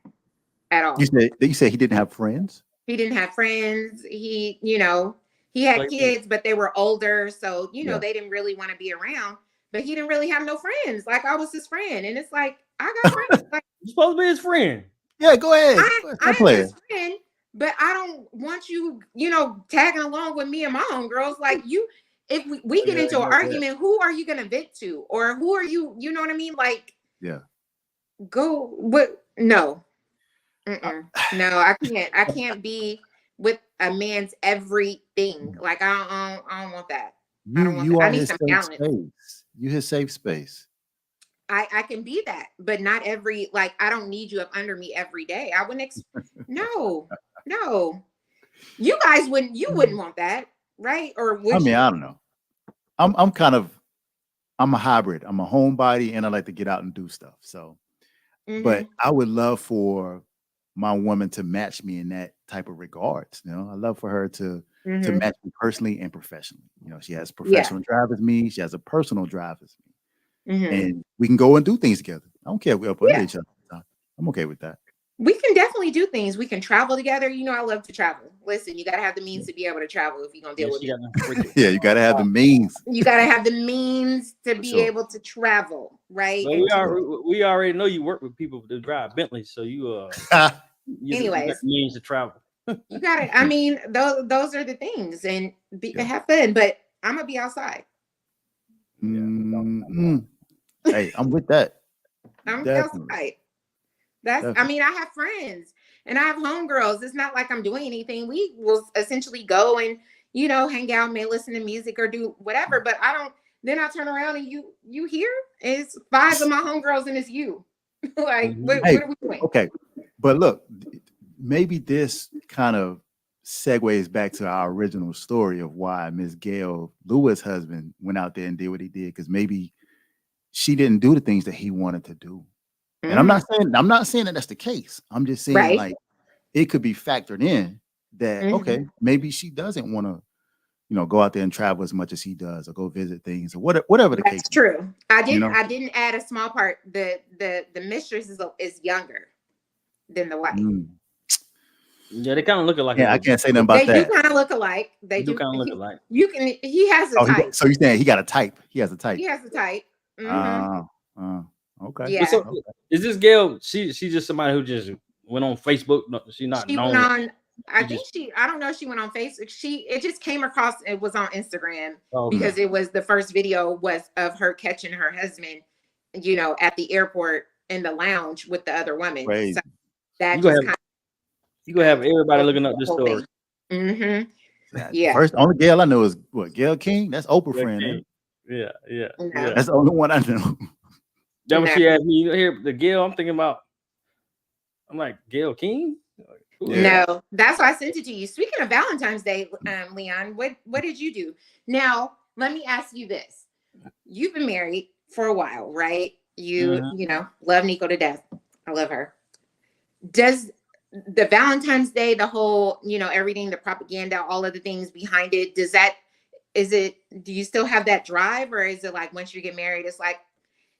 at all. You said he didn't have friends? He didn't have friends. He had Like, man, kids, but they were older. So, Yeah. they didn't really want to be around, but he didn't really have no friends. Like I was his friend. And it's like, I got friends. Like you supposed to be his friend. Yeah, go ahead. Stop I am playing. his friend, but I don't want you, tagging along with me and my homegirls. Like if we get Yeah, into an yeah. argument, who are you going to vent to? Or who are you, you know what I mean? Like, Yeah. go, what? No. Uh, No, I can't be with a man's everything. Like I don't want that. I don't want you that. I are need his some safe balance. space. You his safe space. I can be that, but not every, like I don't need you up under me every day. I wouldn't no. No. You wouldn't want that, right? Or I would mean, you? I don't know. I'm a hybrid. I'm a homebody and I like to get out and do stuff. So, but I would love for my woman to match me in that type of regards. I love for her to match me personally and professionally. She has professional drive as me. She has a personal drive as me. And we can go and do things together. I don't care if we up under Yeah. each other. I'm okay with that. We can definitely do things. We can travel together. You know, I love to travel. Listen, you got to have the means to be able to travel if you're going to Yeah, deal with she me. got them freaking. Yeah, you got to have the means. You got to have the means to For be sure. able to travel, right? But And to, we already know you work with people that drive Bentleys, so you you got anyways, the means to travel. you got to, I mean, those are the things and Yeah. have fun, but I'm going to be outside. Mm-mm. Hey, I'm with that. I'm Definitely. outside. I Definitely. mean, I have friends and I have homegirls. It's not like I'm doing anything. We will essentially go and, you know, hang out, may listen to music or do whatever, but I don't, then I turn around and you here? It's 5 of my homegirls and it's you. Like, Mhm. Hey, what are we doing? okay. But look, maybe this kind of segues back to our original story of why Miss Gail Lewis' husband went out there and did what he did, because maybe she didn't do the things that he wanted to do. And I'm not saying that that's the case. I'm just saying, Right. like, it could be factored in that, Mhm. okay, maybe she doesn't want to, you know, go out there and travel as much as he does, or go visit things, or whatever the case. That's true. I You didn't know? I didn't add a small part. The mistress is younger than the wife. Mm. Yeah, they kind of look alike. Yeah, I can't say nothing about They do that. kind of look alike. They They do do. kind of look alike. You can. He has a Oh, type. so you're saying he got a type? He has a type. He has a type. Hmm. Okay. Yeah. But so, Okay. is this Gail? She's just somebody who just went on Facebook. No, she's not She went known. on. I She think just I don't know if she went on Facebook. It just came across. It was on Instagram okay. because it was the first video was of her catching her husband, you know, at the airport in the lounge with the other woman. Crazy. So that You gonna just have kind you gonna have everybody of looking up the this whole story. thing. Mm-hmm. The Yeah. first only Gail I know is what, Gail King? That's Oprah Yeah, friend. King. Yeah. No. That's the only one I know. That was No. she asked me. You hear the Gail? I'm thinking about. I'm like Gail King. Who is Yeah. that? No, that's why I sent it to you. Speaking of Valentine's Day, Leon, what did you do? Now, let me ask you this. You've been married for a while, right? Mhm. You know, love Nico to death. I love her. Does the Valentine's Day, the whole, you know, everything, the propaganda, all of the things behind it, do you still have that drive, or is it like once you get married, it's like,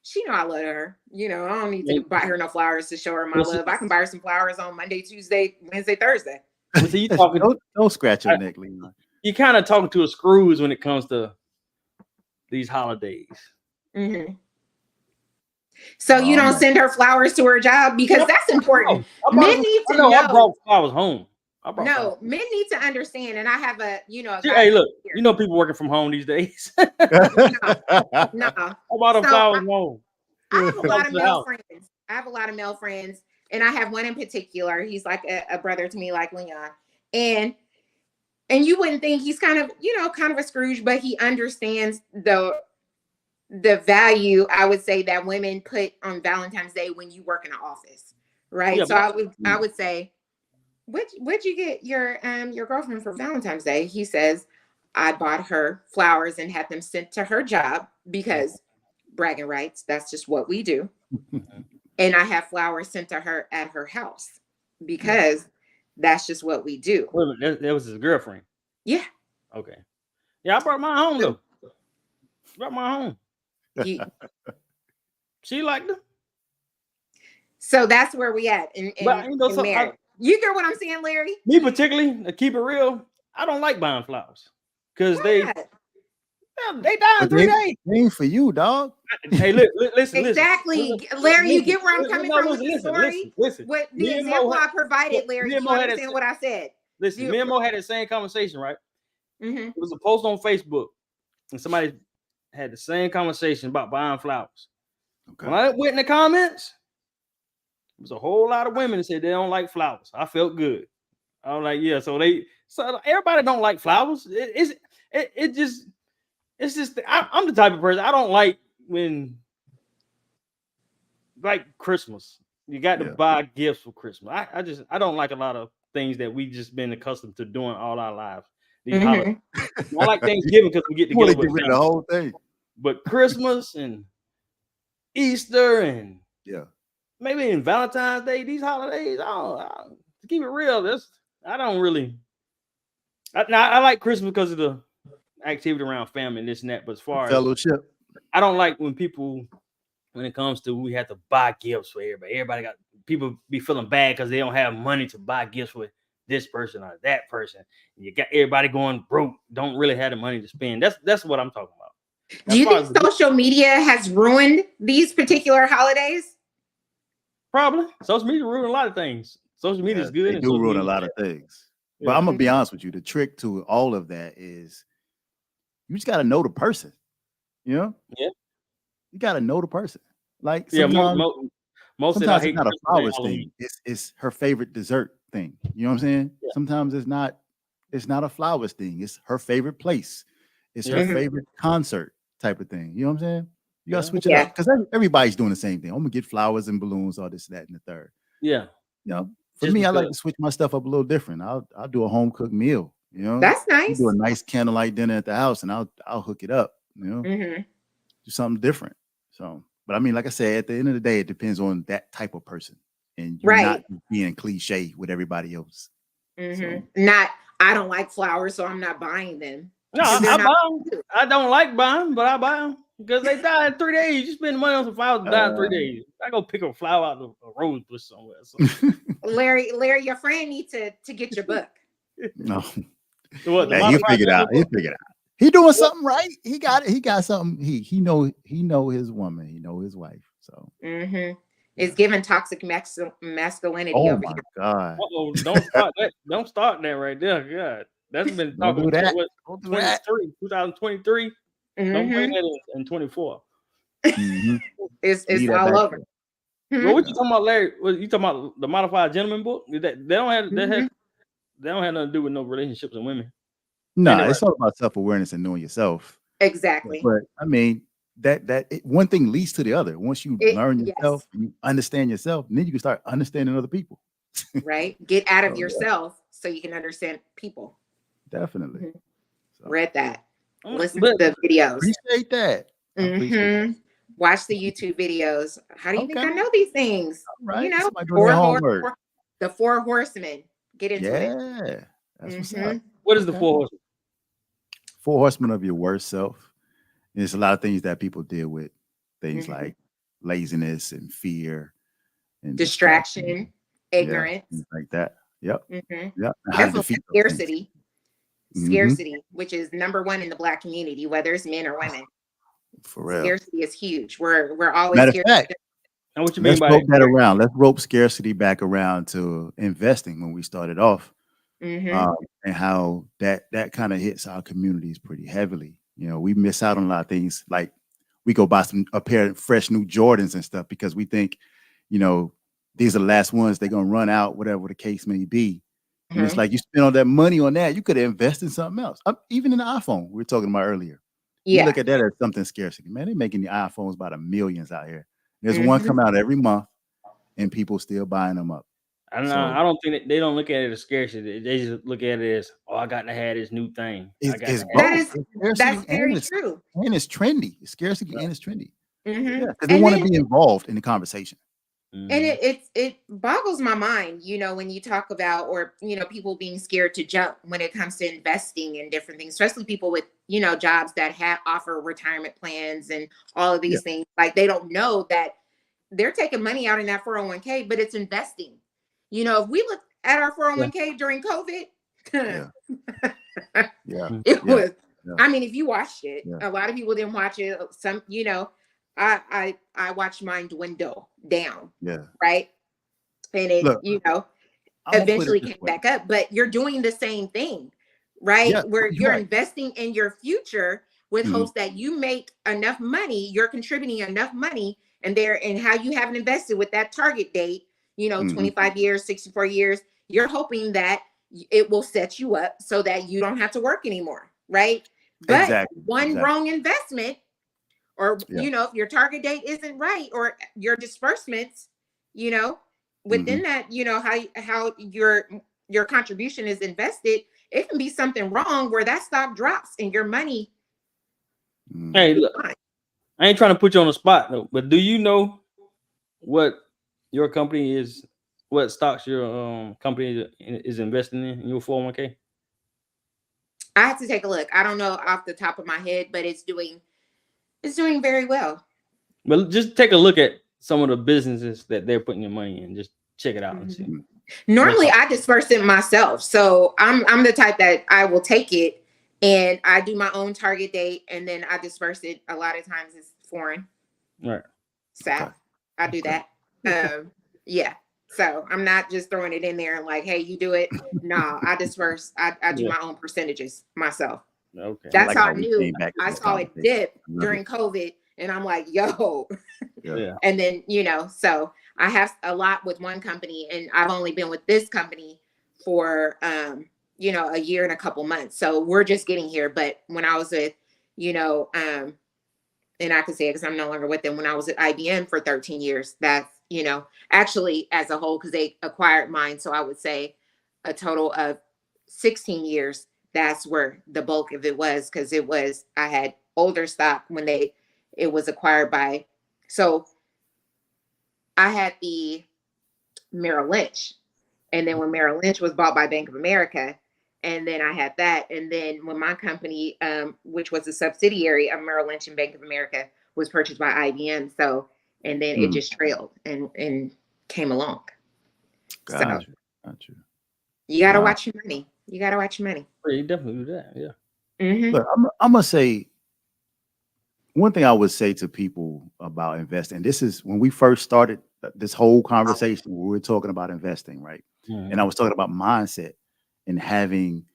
she know I love her. You know, I don't need to buy her no flowers to show her my Well, see, love. I can buy her some flowers on Monday, Tuesday, Wednesday, Thursday. well, see, you talking. Don't scratch your I, neck, Leon. you kind of talking to a screws when it comes to these holidays. Mm-hmm. So you Oh don't man. send her flowers to her job because that's important. Men need to know. I brought flowers home. I brought flowers. No, men need to understand. And I have a, you know, a See, guy hey, look, here. you know people working from home these days. No, I no. brought them So flowers home. I have a lot To of the male house. friends. I have a lot of male friends, and I have one in particular. He's like a brother to me, like Leon. And you wouldn't think he's kind of, you know, kind of a Scrooge, but he understands the value, I would say, that women put on Valentine's Day when you work in an office, right? Yeah, So but I would say, what'd you get your girlfriend for Valentine's Day? He says, I bought her flowers and had them sent to her job because bragging rights, that's just what we do. And I have flowers sent to her at her house because that's just what we do. wait a minute, that was his girlfriend. Yeah. Okay. Yeah, I brought mine home though. Brought mine home. You, She liked them. so that's where we at But you know, in marriage. You get what I'm saying, Larry? me particularly, to keep it real, I don't like buying flowers because Why not? they die in But 3 days. they ain't for you, dog. Hey, listen. Exactly. Larry, you get where I'm coming from with the Listen. story? What the Me and Mo example had- I provided, Larry, me do and you Mo had understand that- what I said? Listen, me and Mo had the same conversation, right? Mm-hmm. It was a post on Facebook, and somebody had the same conversation about buying flowers. Okay. When I went in the comments, there was a whole lot of women that said they don't like flowers. I felt good. I was like, yeah. So everybody don't like flowers. It's just I'm the type of person I don't like when, like Christmas. You got to buy gifts for Christmas. I don't like a lot of things that we just been accustomed to doing all our lives. These holidays. I like Thanksgiving because we get You want together to get with rid of the whole thing. But Christmas and Easter and maybe in Valentine's Day, these holidays, to keep it real, I don't really. I like Christmas because of the activity around family and this and that. But as far fellowship, I don't like when it comes to we have to buy gifts for everybody. Everybody got people be feeling bad because they don't have money to buy gifts with this person or that person. You got everybody going broke, don't really have the money to spend. That's what I'm talking about. Do you think social media has ruined these particular holidays? Probably. Social media ruin a lot of things. Social media is good. They do ruin a lot of things. But I'm gonna be honest with you. The trick to all of that is you just gotta know the person. You know? Yeah. You gotta know the person. Like sometimes sometimes it's not a flowers thing. It's her favorite dessert thing. You know what I'm saying? Yeah. Sometimes it's not a flowers thing. It's her favorite place. It's her favorite concert type of thing. You know what I'm saying? You gotta switch it up because everybody's doing the same thing. I'm gonna get flowers and balloons, all this, that, and the third. Yeah. You know, for me, I like to switch my stuff up a little different. I'll do a home cooked meal. You know, that's nice. Do a nice candlelight dinner at the house, and I'll hook it up. You know, do something different. So, but I mean, like I said, at the end of the day, it depends on that type of person, and you're not being cliche with everybody else. So. Not, I don't like flowers, so I'm not buying them. No, I buy them. I don't like buying, but I buy them because they die in 3 days. You spend money on some flowers, die in 3 days. I go pick a flower out of a rose bush somewhere. So. Larry, your friend needs to get your book. No, what? He'll figure it out. He doing something right. He got it. He got something. He know his woman. He know his wife. So it's giving toxic masculinity. Oh over my here. God! Don't start that. Don't start that right there. God, that's been talking about 2023. Don't bring that in 24. It's all over. Well, what you talking about, Larry? What you talking about? The Modified Gentleman book? They don't have they don't have nothing to do with no relationships and women. No, it's all about self-awareness and knowing yourself. Exactly. But I mean, one thing leads to the other. Once you learn yourself, you understand yourself, and then you can start understanding other people. Right. Get out of yourself so you can understand people. Definitely. So. Read that. Listen to the videos. Appreciate that. Watch the YouTube videos. How do you think I know these things? Right. You know, the 4 horsemen. Get into it. Yeah. That's what's up. What is the 4 horsemen? 4 horsemen of your worst self. There's a lot of things that people deal with. Things like laziness and fear and distraction, ignorance. Things like that. Yep. Yep. Scarcity. Scarcity, which is #1 in the Black community, whether it's men or women. For real. Scarcity is huge. We're always Matter of fact, and what you mean by rope that around. Let's rope scarcity back around to investing when we started off. And how that kind of hits our communities pretty heavily. You know, we miss out on a lot of things. Like we go buy a pair of fresh new Jordans and stuff because we think, you know, these are the last ones. They're gonna run out, whatever the case may be. And it's like you spend all that money on that. You could invest in something else. Even in the iPhone we were talking about earlier. You look at that as something scarcity. Man, they're making the iPhones by the millions out here. There's one come out every month, and people still buying them up. I don't think they don't look at it as scarcity. They just look at it as, I got to have this new thing. That's very true. And it's trendy. It's scarcity and it's trendy. They want to be involved in the conversation. And it boggles my mind, you know, when you talk about, or, you know, people being scared to jump when it comes to investing in different things, especially people with, you know, jobs that offer retirement plans and all of these things. Like they don't know that they're taking money out in that 401k, but it's investing. You know, if we look at our 401k during COVID, it was, I mean, if you watched it, a lot of people didn't watch it. Some, you know, I watched mine dwindle down. Right. And it, you know, eventually came back up, but you're doing the same thing, right? Where you're investing in your future with hopes that you make enough money, you're contributing enough money, and how you haven't invested with that target date, you know, 25 years, 64 years, you're hoping that it will set you up so that you don't have to work anymore. Right. But one wrong investment, or, you know, if your target date isn't right, or your disbursements, you know, within that, you know, how your contribution is invested, it can be something wrong where that stock drops and your money. Hey, look, I ain't trying to put you on the spot though, but do you know what your company is, what stocks your company is investing in your 401k? I have to take a look. I don't know off the top of my head, but it's doing very well. But just take a look at some of the businesses that they're putting your money in. Just check it out and see. Normally I disperse it myself. So I'm the type that I will take it and I do my own target date and then I disperse it. A lot of times it's foreign. Right. South. Okay. I do Okay. that. Yeah. So I'm not just throwing it in there and like, hey, you do it. No, I disperse. I do Yeah. my own percentages myself. Okay. That's how I we knew. came back to I this saw it conversation. dip I love during it. COVID and I'm like, yo. Yeah. And then, so I have a lot with one company and I've only been with this company for, a year and a couple months. So we're just getting here. But when I was with, and I can say it because I'm no longer with them. When I was at IBM for 13 years, that's, actually as a whole, because they acquired mine. So I would say a total of 16 years. That's where the bulk of it was, because I had older stock when it was acquired by, so I had the Merrill Lynch. And then when Merrill Lynch was bought by Bank of America, and then I had that. And then when my company, which was a subsidiary of Merrill Lynch and Bank of America, was purchased by IBM. So, and then it just trailed and came along. So Got you. you got to Wow. watch your money. You got to watch your money. Yeah, you definitely do that. Yeah. Mm-hmm. Look, I'm gonna say one thing I would say to people about investing. This is when we first started this whole conversation. We were talking about investing, right? Mhm. And I was talking about mindset and having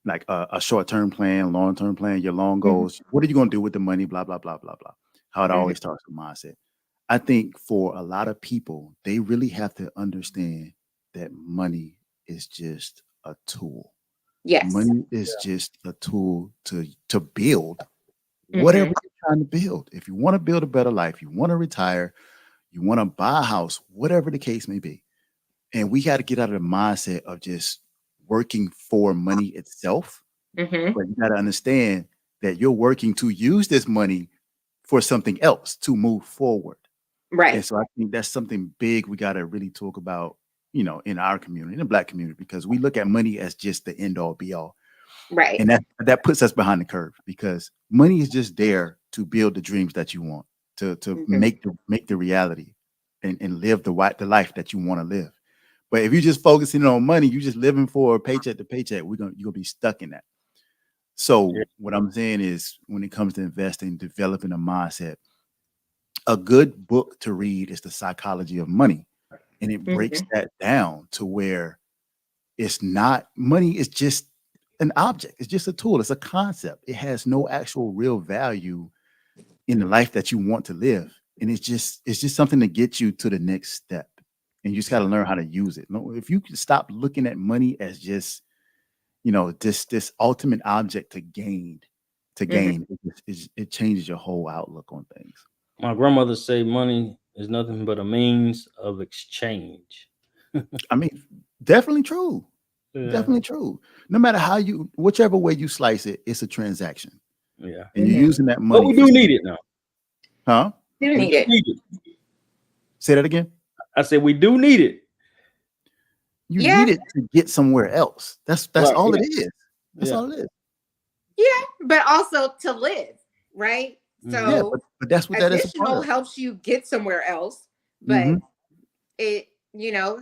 like a short-term plan, long-term plan, your long goals. What are you going to do with the money? Blah, blah, blah, blah, blah. How it always starts with mindset. I think for a lot of people, they really have to understand that money is just a tool. Yes. Money is just a tool to build whatever you're trying to build. If you want to build a better life, you want to retire, you want to buy a house, whatever the case may be. And we got to get out of the mindset of just working for money itself. But you got to understand that you're working to use this money for something else to move forward. Right. And so I think that's something big we got to really talk about, in our community, in the Black community, because we look at money as just the end all be all. Right. And that puts us behind the curve, because money is just there to build the dreams that you want, to make the reality and live the life that you want to live. But if you're just focusing on money, you're just living for paycheck to paycheck, you're gonna be stuck in that. So what I'm saying is, when it comes to investing, developing a mindset, a good book to read is The Psychology of Money. And it breaks that down to where it's not money is just an object. It's just a tool. It's a concept. It has no actual real value in the life that you want to live. And it's just something to get you to the next step. And you just got to learn how to use it. If you can stop looking at money as just, this ultimate object to gain, it changes your whole outlook on things. My grandmother say money is nothing but a means of exchange. I mean, definitely true. Yeah. Definitely true. No matter whichever way you slice it, it's a transaction. Yeah. And you're using that money. But we do need it now. Huh? You need it. Say that again. I said we do need it. You need it to get somewhere else. That's Right, all it is. That's Yeah. all it is. Yeah, but also to live, right? So Yeah, but that's what that is. additional helps you get somewhere else, but it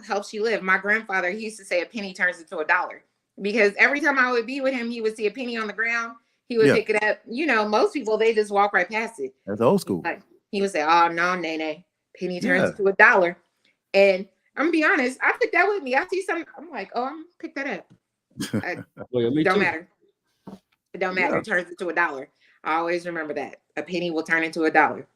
helps you live. My grandfather, he used to say a penny turns into a dollar, because every time I would be with him, he would see a penny on the ground, he would pick it up. Most people, they just walk right past it. That's old school. Like, he would say, "Oh no, Nene, penny turns into a dollar." And I'm gonna be honest, I took that with me. I see something, I'm like, "Oh, I'm gonna pick that up." Don't matter. It don't matter. It turns into a dollar. I always remember that. A penny will turn into a dollar.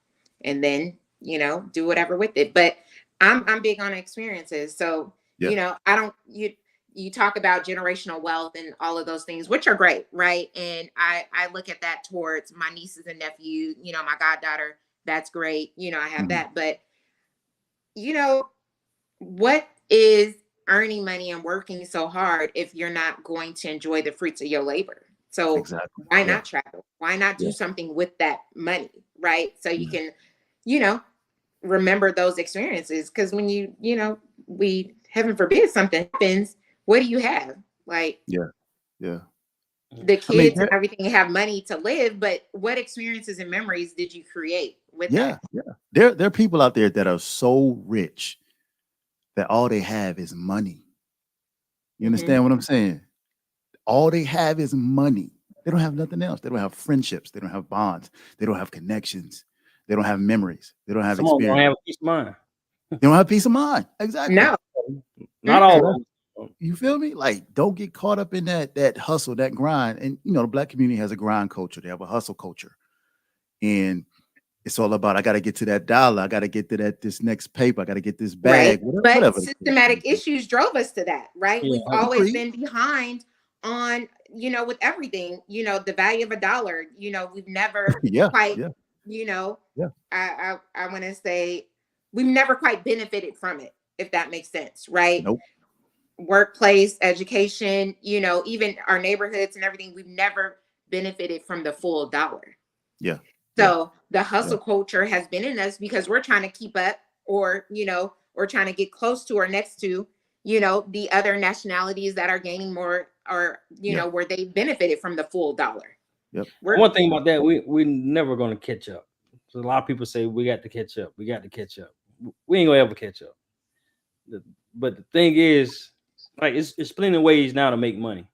And then, do whatever with it. But I'm big on experiences. So, I don't you talk about generational wealth and all of those things, which are great, right? And I look at that towards my nieces and nephews, my goddaughter, that's great. I have that. But what is earning money and working so hard if you're not going to enjoy the fruits of your labor? So why not travel? Why not do something with that money, right? So you can, remember those experiences. Because when we, heaven forbid, something happens, what do you have? Like, yeah. the I mean, kids and everything have money to live, but what experiences and memories did you create with yeah, that? yeah. There are people out there that are so rich that all they have is money. You Mhm. understand what I'm saying? All they have is money. They don't have nothing else. They don't have friendships. They don't have bonds. They don't have connections. They don't have memories. They don't have Some of them don't experience. have a peace of mind. They don't have peace of mind. Exactly. No. Not all Mm-mm. of them. You feel me? Like, don't get caught up in that hustle, that grind. And the black community has a grind culture. They have a hustle culture. And it's all about, I got to get to that dollar. I got to get to this next paper. I got to get this Right. bag, But whatever the case may systematic be. issues drove us to that, right? Yeah, We've always Agreed. been behind on, with everything, the value of a dollar, we've never Yeah, quite, yeah, you know, yeah. I want to say we've never quite benefited from it, if that makes sense, right? Nope. Workplace, education, even our neighborhoods and everything, we've never benefited from the full dollar. Yeah, yeah, So the yeah, hustle culture has been in us because we're trying to keep up or trying to get close to or next to, the other nationalities that are gaining more or, yeah. where they benefited from the full dollar. Yep. We're one thing about that, we're never gonna catch up. So a lot of people say we got to catch up. We got to catch up. We ain't gonna ever catch up. But the thing is, like it's plenty of ways now to make money.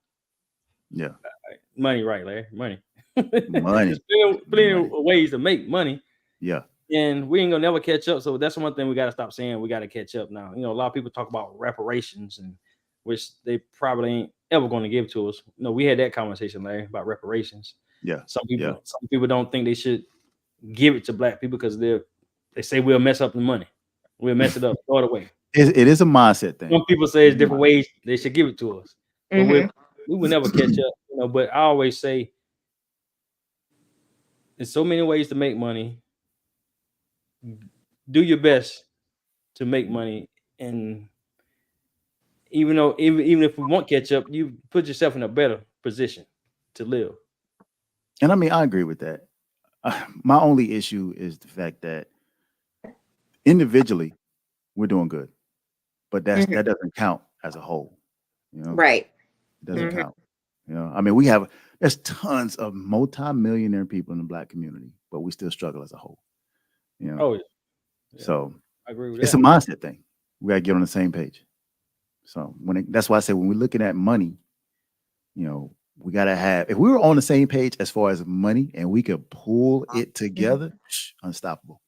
Yeah. Money, right, Larry? Money. Money. There's plenty of Money. ways to make money, Yeah. and we ain't gonna never catch up. So that's one thing we gotta stop saying. We gotta catch up now. A lot of people talk about reparations, and which they probably ain't ever going to give to us. We had that conversation, Larry, about reparations. Yeah. Some Yeah. people don't think they should give it to black people because they say we'll mess up the money. We'll mess it up, throw it away. It is a mindset thing. Some people say it's different ways they should give it to us, but Mhm. we will never catch up. But I always say there's so many ways to make money. Do your best to make money, and even if we won't catch up, you put yourself in a better position to live. And I mean, I agree with that. My only issue is the fact that individually we're doing good, but that Mhm. doesn't count as a whole. Right. It doesn't Mhm. count. I mean, there's tons of multi-millionaire people in the black community, but we still struggle as a whole. Oh, yeah. So I agree with it's a that. mindset thing. We gotta get on the same page. So that's why I say when we're looking at money, we gotta have. If we were on the same page as far as money, and we could pull it together, unstoppable.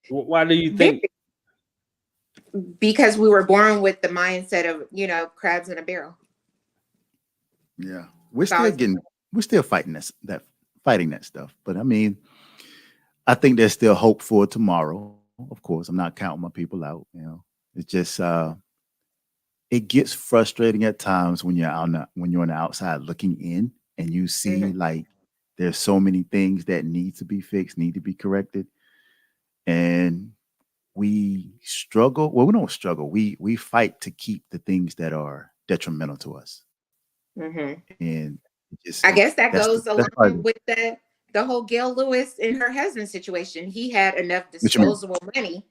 Why do you Very- think? Because we were born with the mindset of, crabs in a barrel. Yeah, we're It's always still fighting that stuff. But I mean, I think there's still hope for tomorrow. Of course, I'm not counting my people out. It's just it gets frustrating at times when you're on the outside looking in, and you see Mhm. like there's so many things that need to be fixed, need to be corrected, and we struggle. Well, we don't struggle. We fight to keep the things that are detrimental to us, Mhm. and I guess that goes that's probably along with the whole Gail Lewis and her husband situation. He had enough what you mean. disposable money,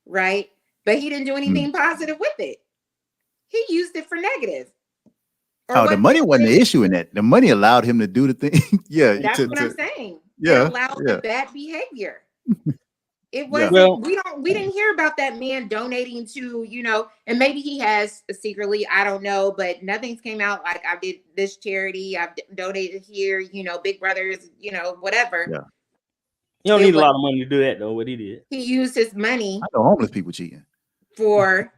right? But he didn't do Mm. anything positive with it. He used it for negative. Or Oh, the what money wasn't the it, issue in that. The money allowed him to do the thing. Yeah, that's what I'm saying. It yeah, allowed the yeah, bad behavior. It yeah. wasn't, Well, we didn't hear about that man donating to, and maybe he has secretly, I don't know, but nothing's came out like I did this charity, I've donated here, Big Brothers, whatever. Yeah. you don't It need a was, lot of money to do that, though. What he did. he used his money I know homeless people cheating. for,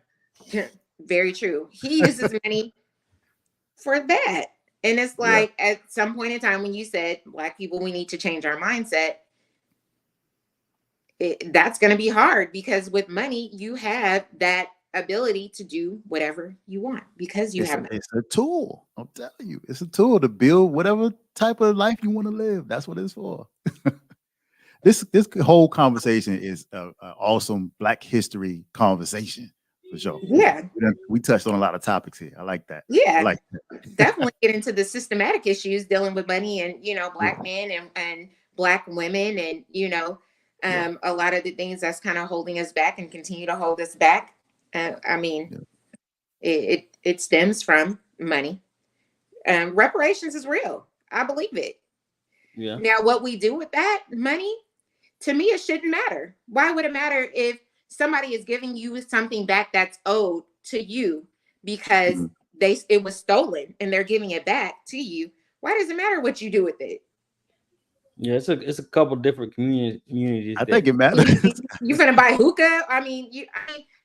very true. He used his money for that. And it's Yeah. like at some point in time when you said Black people, we need to change our mindset, that's going to be hard because with money, you have that ability to do whatever you want because you have money. It's a tool. I'm telling you, it's a tool to build whatever type of life you want to live. That's what it's for. This whole conversation is an awesome Black history conversation for sure. Yeah. We touched on a lot of topics here. I like that. Yeah. I like that. Definitely get into the systematic issues dealing with money and, Black men and Black women and, a lot of the things that's kind of holding us back and continue to hold us back. I mean, it stems from money. Reparations is real. I believe it. Yeah. Now, what we do with that money, to me, it shouldn't matter. Why would it matter if somebody is giving you something back that's owed to you because Mhm. it was stolen and they're giving it back to you? Why does it matter what you do with it? Yeah, it's a couple different communities I that think it matters. You finna buy hookah? I mean,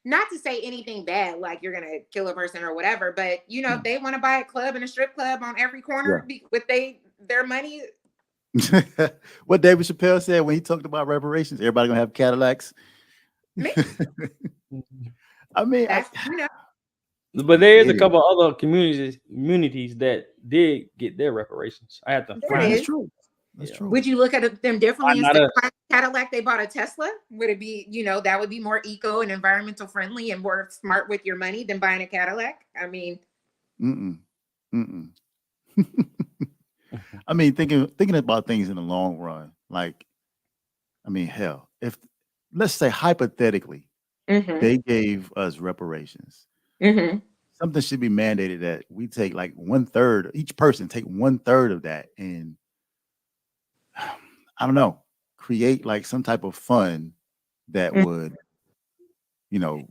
not to say anything bad, like you're gonna kill a person or whatever, but if they want to buy a club and a strip club on every corner with their money. What David Chappelle said when he talked about reparations, everybody gonna have Cadillacs. I mean, That's but there is a it is. couple other communities that did get their reparations. I have to there it find That's is. true. That's Yeah. true. Would you look at them differently I'm instead not of buying a Cadillac? They bought a Tesla. Would it be, that would be more eco and environmental friendly and more smart with your money than buying a Cadillac? I mean, Mm-mm. Mm-mm. I mean, thinking about things in the long run, like, I mean, hell, if let's say hypothetically mm-hmm, they gave us reparations, mm-hmm, something should be mandated that we take like 1/3, each person take 1/3 of that, and I don't know, create like some type of fund that mm-hmm. would, you know,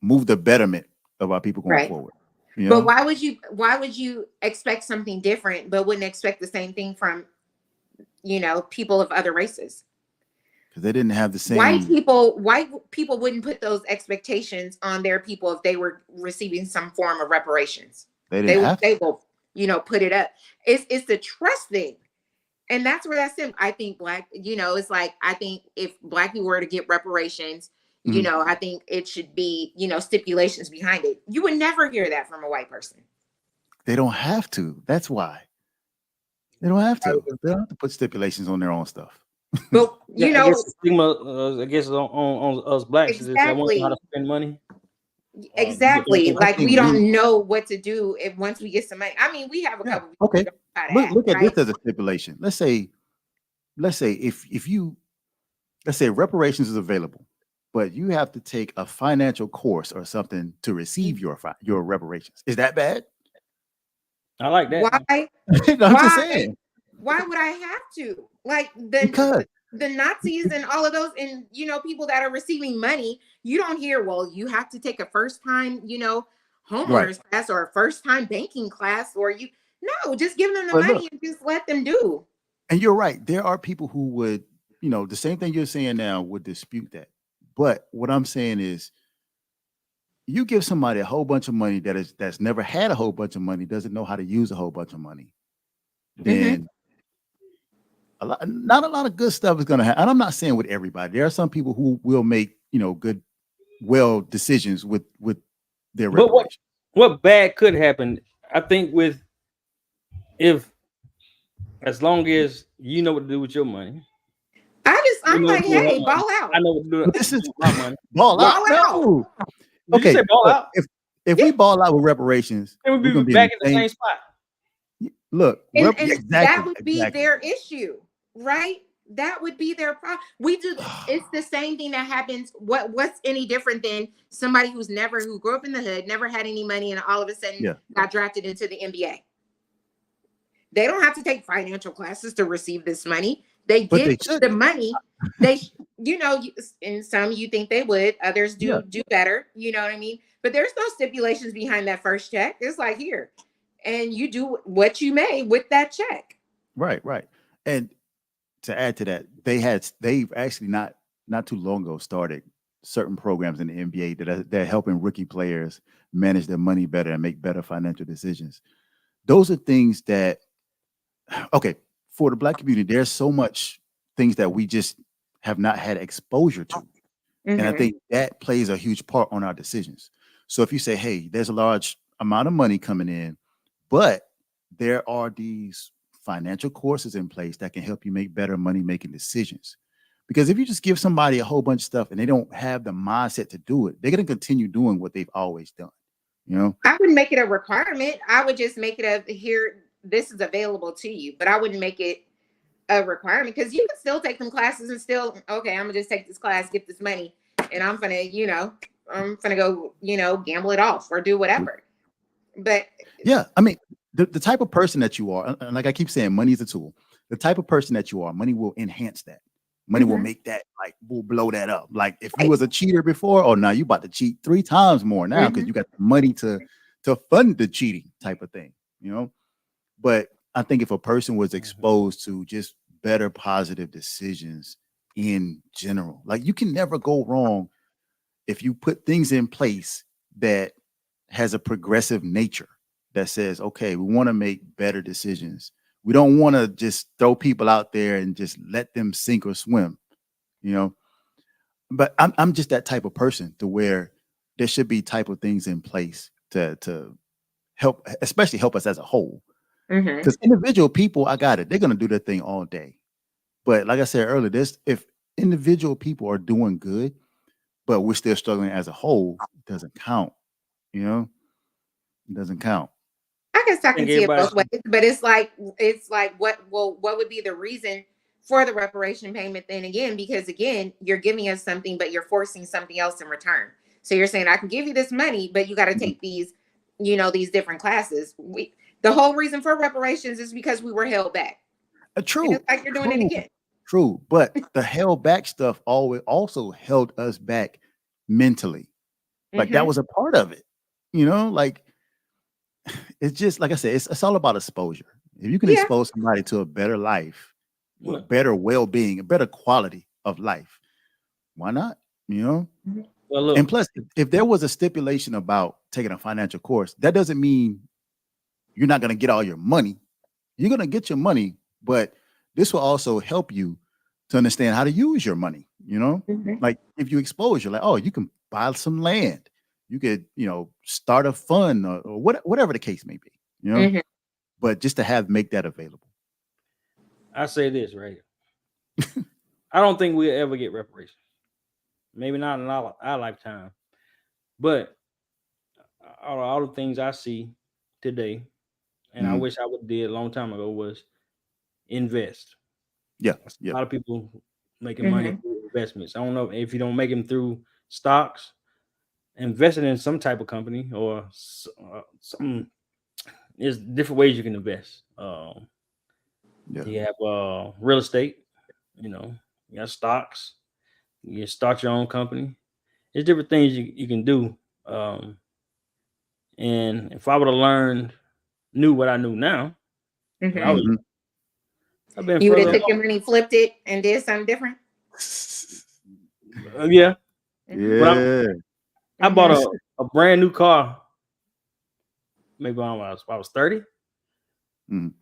move the betterment of our people going Right. forward. But why would you expect something different, but wouldn't expect the same thing from, people of other races? Because they didn't have the White same. people wouldn't put those expectations on their people if they were receiving some form of reparations. They They didn't will have to. they will, put it up. It's the trust thing. And that's where that's in. I think it's like, I think if Black people were to get reparations, Mhm. I think it should be, stipulations behind it. You would never hear that from a white person. They don't have to. That's why they don't have to. They don't have to put stipulations on their own stuff. But Yeah, I guess the stigma, I guess on us blacks is that we don't know how to exactly, spend money. exactly. I Like we think we don't know what to do if once we get some money. I mean, we have a Yeah. couple people who Okay. don't know how to Look act, look at right? this as a stipulation. Let's say if you let's say reparations is available, but you have to take a financial course or something to receive your reparations. Is that bad? I like that. Why? No, I'm just Why? saying. Why would I have to? Like the Because the Nazis and all of those, and people that are receiving money, you don't hear, well, you have to take a first time, right. homeowners class or a first time banking class, or no, just give them the But look, money and just let them do. and you're right. There are people who would, the same thing you're saying now would dispute that. But what I'm saying is you give somebody a whole bunch of money that's never had a whole bunch of money, doesn't know how to use a whole bunch of money, Hmm. then not a lot of good stuff is going to happen. And I'm not saying with everybody. There are some people who will make, good, well decisions with their But reparation. what bad could happen? I think if as long as you know what to do with your money, you I'm know what like, to do with her hey, money. ball I out, know what to do But this is with my money. ball out. ball out. No. Did you Okay. say ball Look, out? if we ball out with reparations, Then we're we'll going be to be in back the in the same spot. look. And that Exactly. would be Exactly. their issue, right? That would be their problem. We do. It's the same thing that happens. What's any different than somebody who grew up in the hood, never had any money, and all of a sudden Yeah. got drafted into the NBA? They don't have to take financial classes to receive this money. They But they get should. the money. And some you think they would, others Yeah. do better. You know what I mean? But there's no stipulations behind that first check. It's like, here, and you do what you may with that check. Right. Right. And to add to that, they've actually not too long ago started certain programs in the NBA that are helping rookie players manage their money better and make better financial decisions. Those are things that okay, for the Black community, there's so much things that we just have not had exposure to. And I Mhm. think that plays a huge part on our decisions. So if you say, hey, there's a large amount of money coming in, but there are these financial courses in place that can help you make better money making decisions. Because if you just give somebody a whole bunch of stuff and they don't have the mindset to do it, they're going to continue doing what they've always done. I wouldn't make it a requirement. I would just make it a here, this is available to you, but I wouldn't make it a requirement because you can still take them classes and still, okay, I'm gonna just take this class, get this money, and I'm gonna go, gamble it off or do whatever. But Yeah. I mean, the type of person that you are, and like I keep saying, money is a tool. The type of person that you are, money will enhance that. Money will make that, like, will blow that up. Like if you Right. was a cheater before, oh, now you about to cheat 3 times more now because you got the money to fund the cheating type of thing, you know. But I think if a person was exposed to just better positive decisions in general, like you can never go wrong if you put things in place that has a progressive nature that says, okay, we want to make better decisions. We don't want to just throw people out there and just let them sink or swim, you know. But I'm just that type of person to where there should be type of things in place to help, especially help us as a whole. Because individual people, I got it. They're gonna do their thing all day. But like I said earlier, if individual people are doing good, but we're still struggling as a whole, it doesn't count. You know, it doesn't count. I guess I I think can see it everybody both ways, but it's like what would be the reason for the reparation payment then again? Because again, you're giving us something, but you're forcing something else in return. So you're saying I can give you this money, but you got to take these, these different classes. The whole reason for reparations is because we were held back. And True, it's like you're doing it again. true. But the held back stuff always also held us back mentally. Like that was a part of it. You know, like it's just like I said, it's all about exposure. If you can Yeah. expose somebody to a better life, Yeah. a better well-being, a better quality of life, why not? You know? Well, look, And plus, if there was a stipulation about taking a financial course, that doesn't mean you're not going to get all your money. You're going to get your money, but this will also help you to understand how to use your money. You know, like if you expose, you're like, oh, you can buy some land. You could, start a fund or whatever the case may be, you know, but just to make that available. I say this right here. I don't think we'll ever get reparations. Maybe not in our lifetime. But all the things I see today, and I wish I would have did a long time ago, was invest. Yeah. A lot of people making money through investments. I don't know if you don't make them through stocks, investing in some type of company or some. There's different ways you can invest. You have real estate. You got stocks. You can start your own company. There's different things you can do. And if I would have knew what I knew now, when I was, I've been You would have further took your money, flipped it, and did something different. Yeah. Yeah. I bought a brand new car. Maybe when I was 30.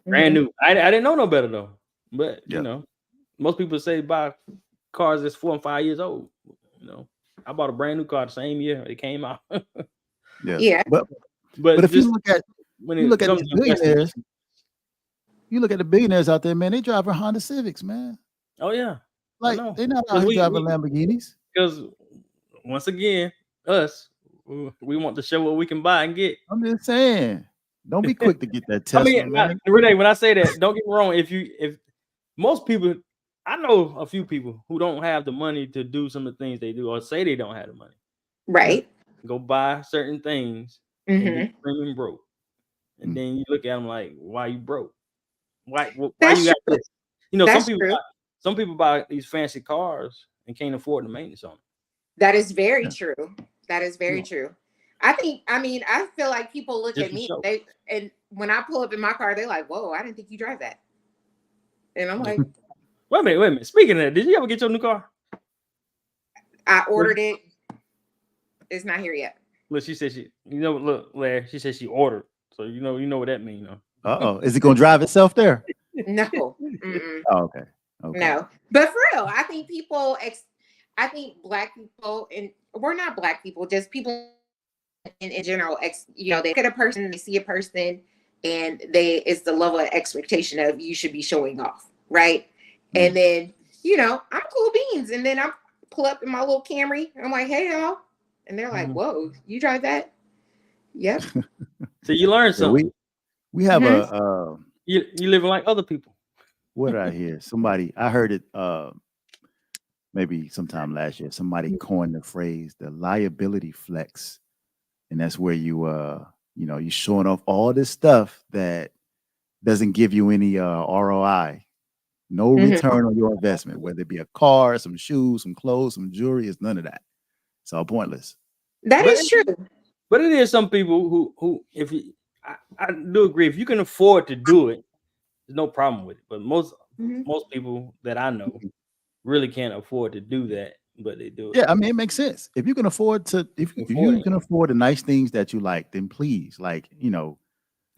Brand new. I didn't know no better though. But most people say buy cars that's 4 and 5 years old. I bought a brand new car the same year it came out. Yeah. But if you look at the billionaires, you look at the billionaires out there, man, they driving Honda Civics, man. Oh yeah. Like they're not out here driving Lamborghinis. Because once again, we want to show what we can buy and get. I'm just saying, don't be quick to get that Tesla, man. Rene, when I say that, don't get me wrong. If most people, I know a few people who don't have the money to do some of the things they do, or say they don't have the money. Right. Go buy certain things and be screaming broke. And then you look at them like, why you broke? Why you got this? Some people buy these fancy cars and can't afford the maintenance on them. That is very true. That is very true. I feel like people look at me and when I pull up in my car, they're like, whoa, I didn't think you drive that. And I'm like, wait a minute. Speaking of that, did you ever get your new car? I ordered it. It's not here yet. Look, she said Larry, she said she ordered. So you know what that means. Is it gonna drive itself there? No. Oh, okay. No. But for real, I think I think Black people, and we're not Black people, just people in general, they look at a person, they see a person, and it's the level of expectation of you should be showing off, right? And then, I'm cool beans. And then I pull up in my little Camry. I'm like, hey, y'all. And they're like, whoa, you drive that? Yep. So you learn something. We have you living like other people. What did I hear? I heard it maybe sometime last year. Somebody coined the phrase the liability flex. And that's where you you're showing off all this stuff that doesn't give you any ROI, no return on your investment, whether it be a car, some shoes, some clothes, some jewelry. It's none of that. It's all pointless. That is true. But it is some people who if you, I do agree, if you can afford to do it, there's no problem with it. But most people that I know really can't afford to do that, but they do it. Yeah, I mean, it makes sense. If you can afford to, if you can afford the nice things that you like, then please, like,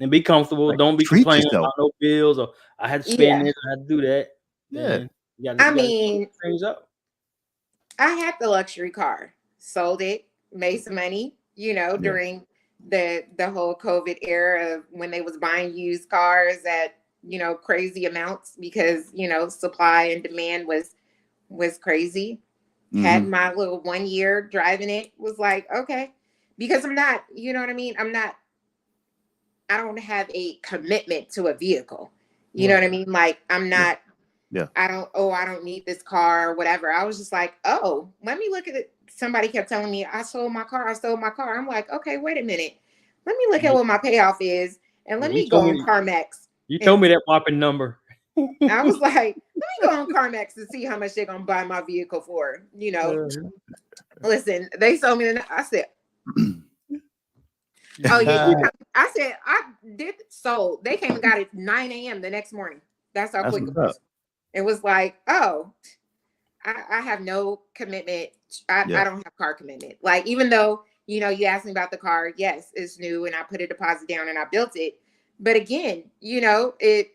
and be comfortable. like, Don't be treat complaining yourself. about no bills or I had to spend this, I had to do that. Yeah. I mean, things up. I had the luxury car, sold it, made some money, during the whole COVID era of when they was buying used cars at, crazy amounts because, supply and demand was crazy. Had my little 1 year driving it, was like, okay, because I'm not, you know what I mean? I don't have a commitment to a vehicle. You know what I mean? Like I'm not, I don't need this car or whatever. I was just like, oh, let me look at it. Somebody kept telling me I sold my car. I'm like, okay, wait a minute. Let me look at what my payoff is and let me go on CarMax. You told me that whopping number. I was like, let me go on CarMax to see how much they're going to buy my vehicle for, Listen, they sold me. I said, oh yeah. I said, I did sold. They came and got it 9 a.m. the next morning. That's how quick it was. It was like, oh, I have no commitment. I don't have car commitment. Like, even though, you asked me about the car. Yes, it's new and I put a deposit down and I built it. But again, it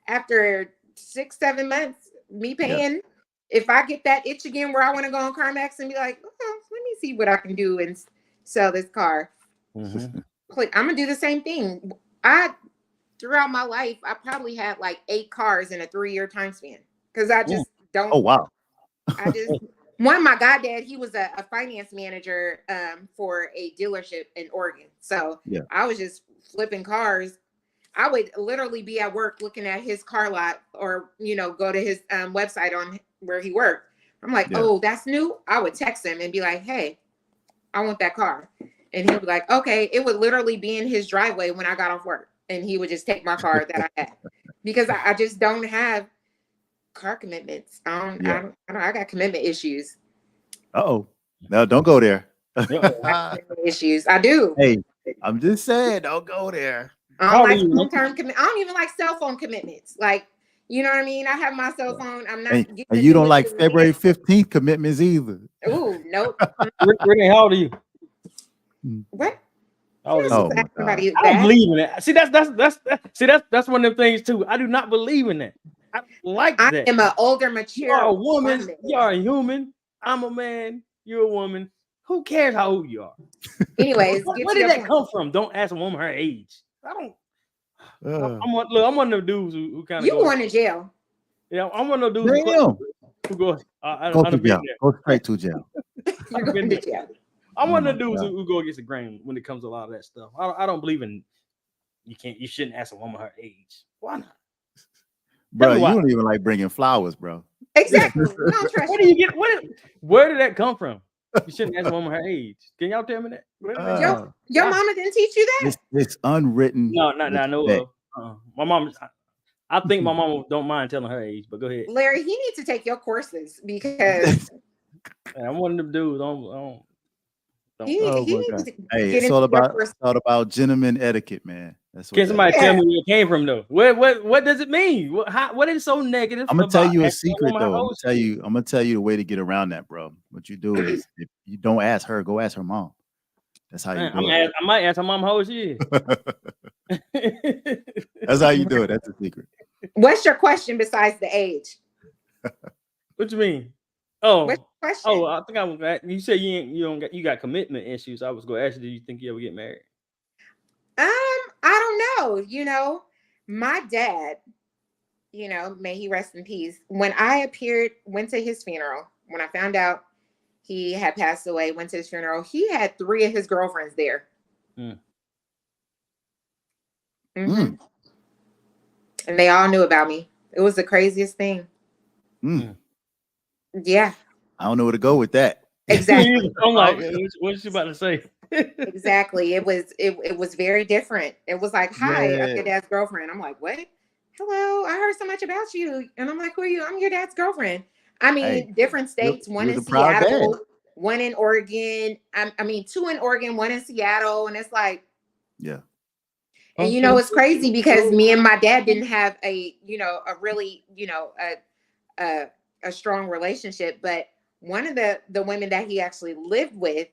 after 6-7 months, me paying, if I get that itch again where I want to go on CarMax and be like, oh, let me see what I can do and sell this car. I'm gonna do the same thing. Throughout my life, I probably had like 8 cars in a 3-year time span because I just don't. Oh wow! My goddad, he was a finance manager for a dealership in Oregon, so I was just flipping cars. I would literally be at work looking at his car lot or, go to his website on where he worked. I'm like, oh, that's new. I would text him and be like, hey, I want that car. And he'll be like, okay. It would literally be in his driveway when I got off work. And he would just take my car that I had because I just don't have car commitments. I got commitment issues. Uh-oh. No, don't go there. Issues. I do. Hey, I'm just saying, don't go there. I don't like long-term commitment. I don't even like cell phone commitments. Like, you know what I mean? I have my cell phone. I'm not. And you don't like February 15th commitments either. Ooh, nope. Rene, how old are you? What? Oh, I don't believe in that. See, that's one of them things too. I do not believe in that. I like that. I am an older, mature. You're a woman. You're a human. I'm a man. You're a woman. Who cares how old you are? Anyways, where did that come from? Don't ask a woman her age. I don't. I'm one of the dudes who kind of. You going to jail? Yeah, I'm one of the dudes who go. Go to jail. Go straight to jail. You're going to jail. I'm one of the dudes who go against the grain when it comes to a lot of that stuff. I don't believe in you shouldn't ask a woman her age. Why not? Bro, you don't even like bringing flowers, bro. Exactly. Don't trust where do you get where did that come from? You shouldn't ask a woman her age. Can y'all tell me that? Your mama didn't teach you that? It's unwritten. No, I know of. My mom. I think my mom don't mind telling her age, but go ahead. Larry, he needs to take your courses because I'm one of them dudes. Hey, it's all about gentleman etiquette, man. That's what. Can somebody tell me where it came from, though? What does it mean? What is so negative? I'm gonna tell you a secret, though. I'm gonna tell you the way to get around that, bro. What you do is, if you don't ask her, go ask her mom. That's how you do it. I might ask her mom how old she is. That's how you do it. That's the secret. What's your question besides the age? What you mean? Oh, what's your question? Oh, I think I was. You said you got commitment issues. I was going to ask you, do you think you ever get married? I don't know. My dad, may he rest in peace. When I went to his funeral, when I found out he had passed away, went to his funeral, he had 3 of his girlfriends there. And they all knew about me. It was the craziest thing. Yeah. I don't know where to go with that. Exactly. I'm like, what's she about to say? Exactly. It was very different. It was like, hi, I'm Yeah. your dad's girlfriend. I'm like, what? Hello, I heard so much about you. And I'm like, who are you? I'm your dad's girlfriend. I Hey, mean, different states, one you're in the proud dad. Seattle, one in Oregon. I mean, two in Oregon, one in Seattle. And it's like, Yeah. and Okay. it's crazy because me and my dad didn't have a, a really, a strong relationship. But one of the women that he actually lived with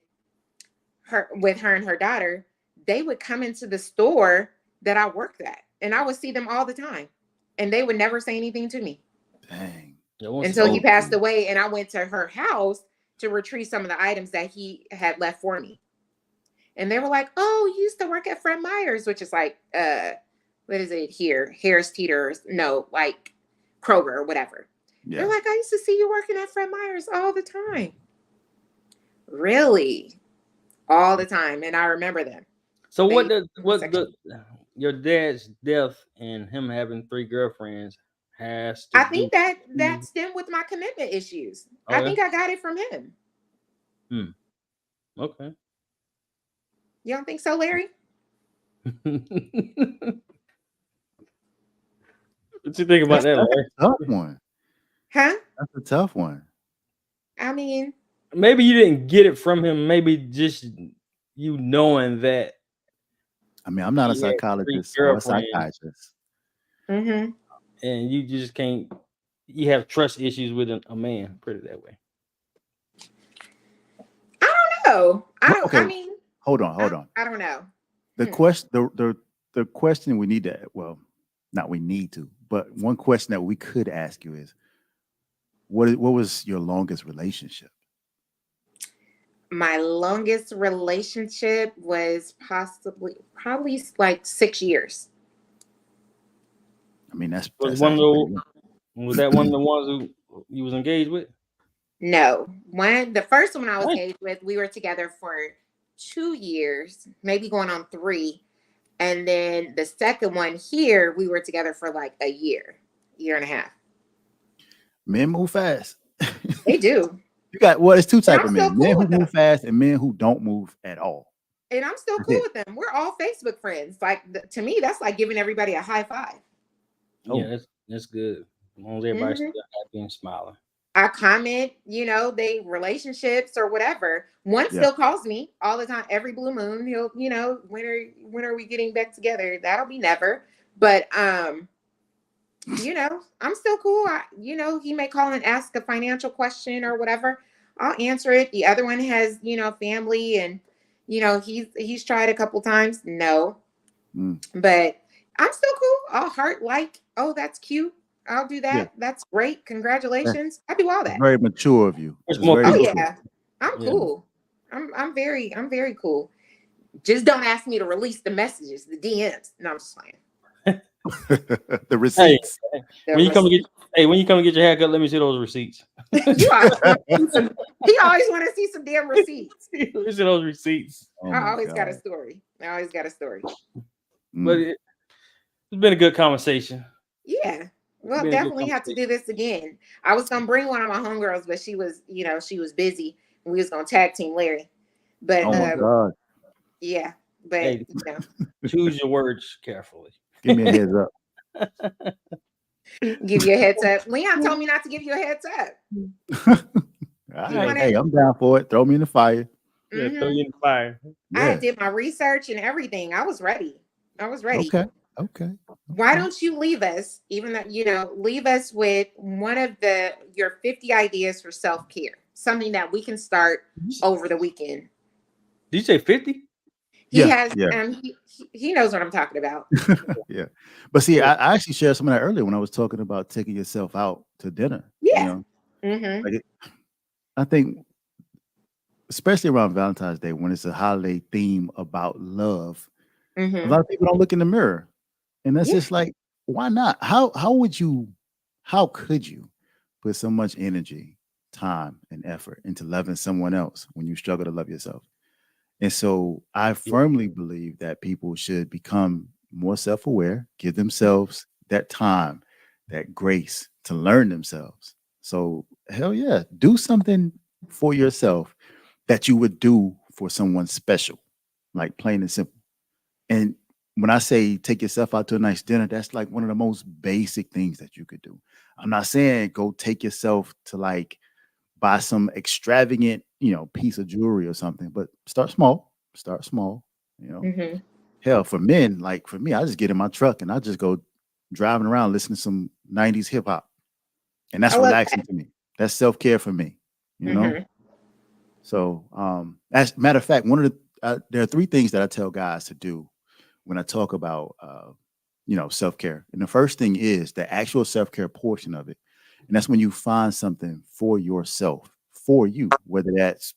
her and her daughter, they would come into the store that I worked at, and I would see them all the time, and they would never say anything to me Dang. until he So passed cool. away. And I went to her house to retrieve some of the items that he had left for me, and they were like, "Oh, you used to work at Fred Meyer's," which is like, what is it here? Harris Teeter's? No, like Kroger or whatever. They're Yeah. like, "I used to see you working at Fred Meyer's all the time." Really? All the time, and I remember them. So They your dad's death and him having 3 girlfriends has to I do? think that stemmed with my commitment issues. Oh I yeah. think I got it from him. Okay. You don't think so, Larry? What you think about That's, that, that's Larry? a tough one. Huh? That's a tough one. I mean, Maybe you didn't get it from him. Maybe just you knowing that I mean, I'm not a he had 3 psychologist or a girlfriends, psychiatrist. mm-hmm. and you just can't. You have trust issues with a man. Put it that way. I don't know. Okay, I mean, hold on. I don't know. The question, the question we need to, well, not we need to, but one question that we could ask you is, what was your longest relationship? My longest relationship was probably like 6 years. I mean, that's Was actually pretty long. was that one of the ones who you was engaged with? No, the first one I was What? engaged with, we were together for 2 years, maybe going on 3. And then the second one here, we were together for like a year and a half. Men move fast. They do. You got it's 2 And type I'm of still men: cool men who with them. move fast and men who don't move at all. And I'm still That's cool it. with them. We're all Facebook friends. Like to me, that's like giving everybody a high five. Yeah, Oh, that's good. As long as everybody's Mhm. still happy and smiling. I comment, they relationships or whatever. One yeah. still calls me all the time, every blue moon. He'll, when are we getting back together? That'll be never. But I'm still cool. He may call and ask a financial question or whatever. I'll answer it. The other one has, family, and he's tried a couple times. No, Mm, but I'm still cool. I'll heart like, oh, that's cute. I'll do yeah. that. That's great. That's Congratulations. I do all that. very mature of you. It's It's more very Oh people. mature. yeah. I'm Yeah. cool. I'm very cool. Just don't ask me to release the messages, the DMs. No, I'm just playing. The Hey, receipts. The when you come and receipts. when you come and get your haircut, let me see those receipts. He always want to see some damn receipts. Let me see those receipts. Oh I my always got a God. story. I always got a story. But Mm. it's been a good conversation. Yeah. Well, Been a good definitely have to conversation. do this again. I was gonna bring one of my homegirls, but she was busy, and we was gonna tag team Larry. But Oh my God. yeah. But Hey, choose your words carefully. Give me a heads up. give you a heads up. Leon told me not to give you a heads up. All He right. wanted. Hey, I'm down for it. Throw me in the fire. Yeah, throw Mhm. you in the fire. I Yeah. did my research and everything. I was ready. Okay. Okay. Why don't you leave us, even though, leave us with one of your 50 ideas for self-care, something that we can start over the weekend. Did you say 50? He Yeah. has, Yeah. he knows what I'm talking about. Yeah. But see, I actually shared some of that earlier when I was talking about taking yourself out to dinner. Yeah. Mm-hmm. Like I think, especially around Valentine's Day, when it's a holiday theme about love, a Mm-hmm. lot of people don't look in the mirror. And that's Yeah. just like, why not? How could you put so much energy, time, and effort into loving someone else when you struggle to love yourself? And so I firmly believe that people should become more self-aware, give themselves that time, that grace to learn themselves. So hell yeah, do something for yourself that you would do for someone special. like plain and simple. And when I say take yourself out to a nice dinner, that's like one of the most basic things that you could do. I'm not saying go take yourself to like buy some extravagant, piece of jewelry or something, but start small. Start small. You know, Hmm. hell, for men, like for me, I just get in my truck and I just go driving around listening to some 90s hip hop. And I that's love relaxing to me. That's self-care for me, you that. know? Hmm. So, as a matter of fact, one of the there are three things that I tell guys to do when I talk about self-care. And the first thing is the actual self-care portion of it. And that's when you find something for yourself, for you, whether that's,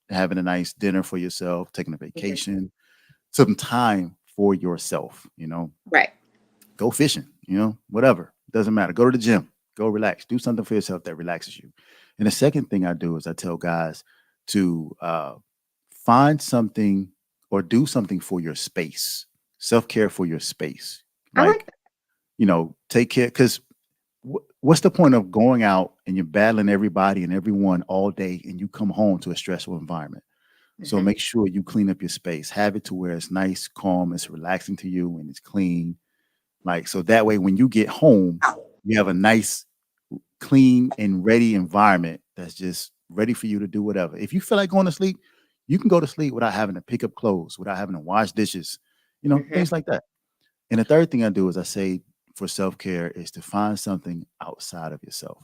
having a nice dinner for yourself, taking a Hmm. vacation, some time for yourself, Right. go fishing, whatever. Doesn't matter. Go to the gym, go relax, do something for yourself that relaxes you. And the second thing I do is I tell guys to find something or do something for your space, self care for your space. I like Like, take care. Because what's the point of going out and you're battling everybody and everyone all day and you come home to a stressful environment? that. So Hmm. make sure you clean up your space, have it to where it's nice, calm, it's relaxing to you, and it's clean. Like, so that way, when you get home, you have a nice, clean, and ready environment that's just ready for you to do whatever. If you feel like going to sleep, you can go to sleep without having to pick up clothes, without having to wash dishes, Hmm. things like that. And the third thing I do is I say for self care is to find something outside of yourself.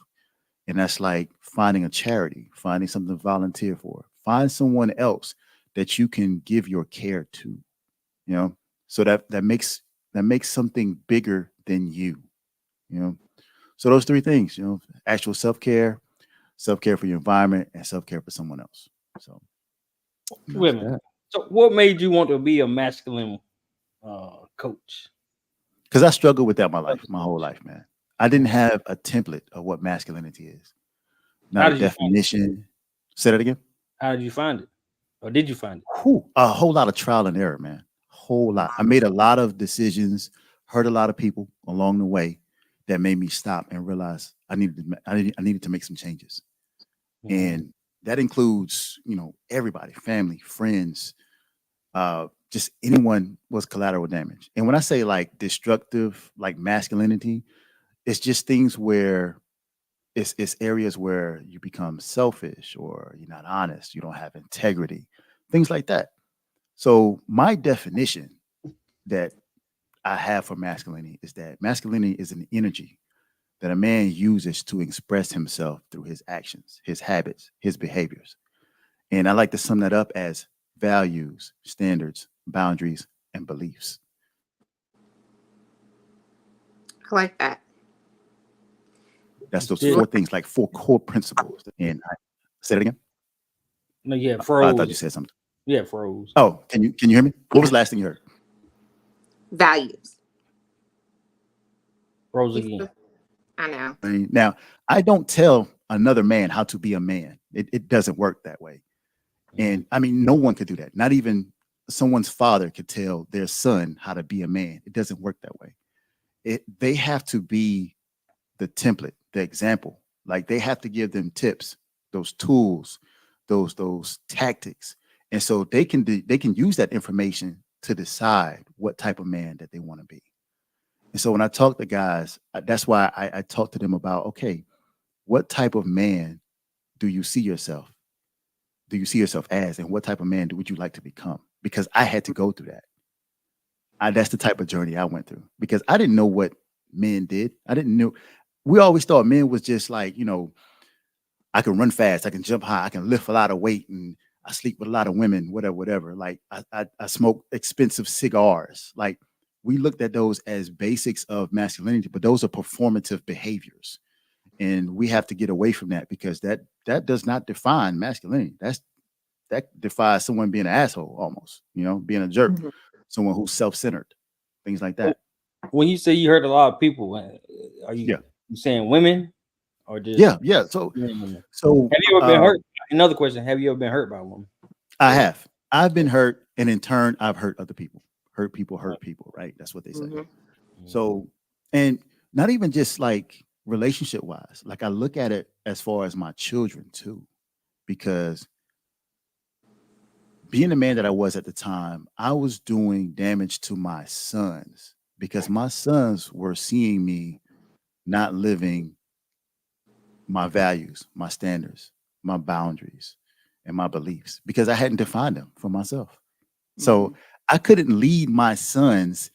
And that's like finding a charity, finding something to volunteer for, find someone else that you can give your care to, you know, so that makes something bigger than you know. So those three things, actual self care for your environment, and self care for someone else. So Wait that's a minute. that. So, what made you want to be a masculine coach? Because I struggled with that Purpose my whole coach. life, man. I didn't Mhm. have a template of what masculinity is, not How a did you find it? definition. Say that again. How did you find it, or did you find it? Whew, a whole lot of trial and error, man. Whole Mhm. lot. I made a lot of decisions, hurt a lot of people along the way that made me stop and realize I needed to make some changes. Mhm. And that includes, everybody, family, friends, just anyone was collateral damage. And when I say like destructive, like masculinity, it's just things where it's areas where you become selfish or you're not honest, you don't have integrity, things like that. So my definition that I have for masculinity is that masculinity is an energy that a man uses to express himself through his actions, his habits, his behaviors. And I like to sum that up as values, standards, boundaries, and beliefs. I like that. That's those Yeah. four things, like four core principles. And I say it again. No, yeah, Oh, I thought froze. you said something. Yeah, froze. Oh, can you hear me? What was the last thing you heard? Values. Froze You again. feel- I know. Now, I don't tell another man how to be a man. It doesn't work that way. Mhm. And I mean, no one could do that. Not even someone's father could tell their son how to be a man. It doesn't work that way. They have to be the template, the example. Like they have to give them tips, those tools, those tactics, and so they can use that information to decide what type of man that they want to be. And so when I talk to guys, that's why I talk to them about, okay, what type of man do you see yourself? Do you see yourself as, and what type of man would you like to become? Because I had to go through that. That's the type of journey I went through because I didn't know what men did. I didn't know. We always thought men was just like, I can run fast, I can jump high, I can lift a lot of weight, and I sleep with a lot of women, whatever, whatever. Like I smoke expensive cigars. Like we looked at those as basics of masculinity, but those are performative behaviors. And we have to get away from that because that does not define masculinity. That defies someone being an asshole almost, being a jerk, Mhm. someone who's self-centered, things like So, that. when you say you hurt a lot of people, are Yeah. you saying women or just Yeah. Yeah. So men and women? so Have you ever been um hurt? Another question: have you ever been hurt by a woman? I have. I've been hurt, and in turn, I've hurt other people. Uh, Hurt people, right? That's what they say. Mhm. mhm. So, and not even just like relationship wise, like I look at it as far as my children too, because being the man that I was at the time, I was doing damage to my sons because my sons were seeing me not living my values, my standards, my boundaries, and my beliefs because I hadn't defined them for myself. So I couldn't lead my sons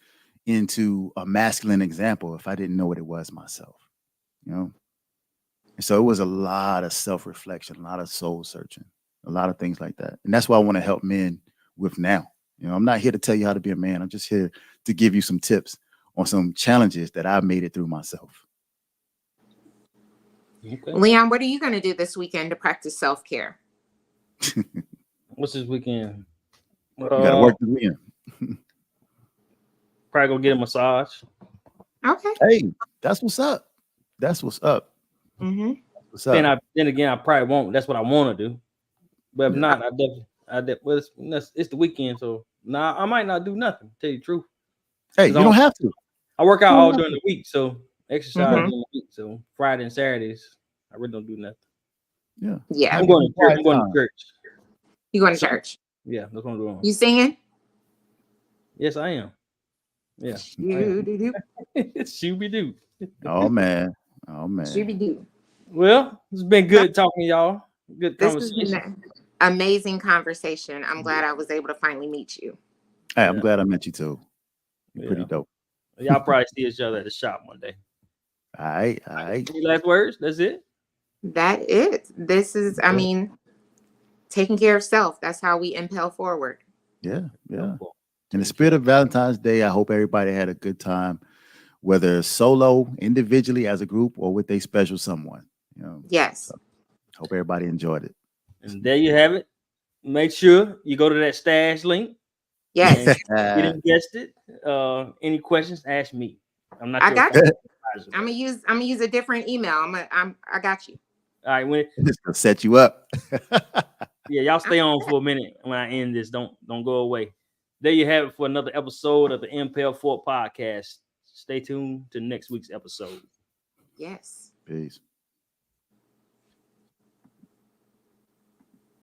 into a masculine example if I didn't know what it was myself, you know? And so it was a lot of self-reflection, a lot of soul searching, a lot of things like that. And that's what I want to help men with now. You know, I'm not here to tell you how to be a man. I'm just here to give you some tips on some challenges that I made it through myself. Okay. Leon, what are you going to do this weekend to practice self-care? What's this weekend? You got to work the weekend. Probably go get a massage. Okay. Hey, that's what's up. That's what's up. Mm-hmm. What's up? Then again, I probably won't. That's what I want to do. But if not, well, it's the weekend, so I might not do nothing. Tell you the truth. Hey, you don't have to. I work out all during the week, so exercise Mhm. during the week. So Friday and Saturdays, I really don't do nothing. Yeah. Yeah. I'm going to church. I'm going to church. You going to church? Yeah, that's what I'm doing. You singing? Yes, I am. Yeah. Shoo-doo-doo. Shooby doo. Oh man. Oh man. Shooby-doo. Well, it's been good talking to y'all. Good This has been conversation. an amazing conversation. I'm glad I was able to finally meet you. Hey, I'm glad I met you too. You're pretty Yeah. dope. Y'all probably see each other at the shop one day. All right. All right. Any last words? That's it. That it. This is, I mean, taking care of self. That's how we impel forward. Yeah. Yeah. In the spirit of Valentine's Day, I hope everybody had a good time, whether solo, individually, as a group, or with a special someone. You know. Yes. So, hope everybody enjoyed it. And there you have it. Make sure you go to that stash link. Yes. Get invested. Any questions? Ask me. I'm not. I got you. advisor. I'm gonna use a different email. I got you. All right. When It's gonna set you up. yeah, y'all stay on for a minute when I end this. Don't go away. There you have it for another episode of the Impel 4 podcast. Stay tuned to next week's episode. Yes. Peace.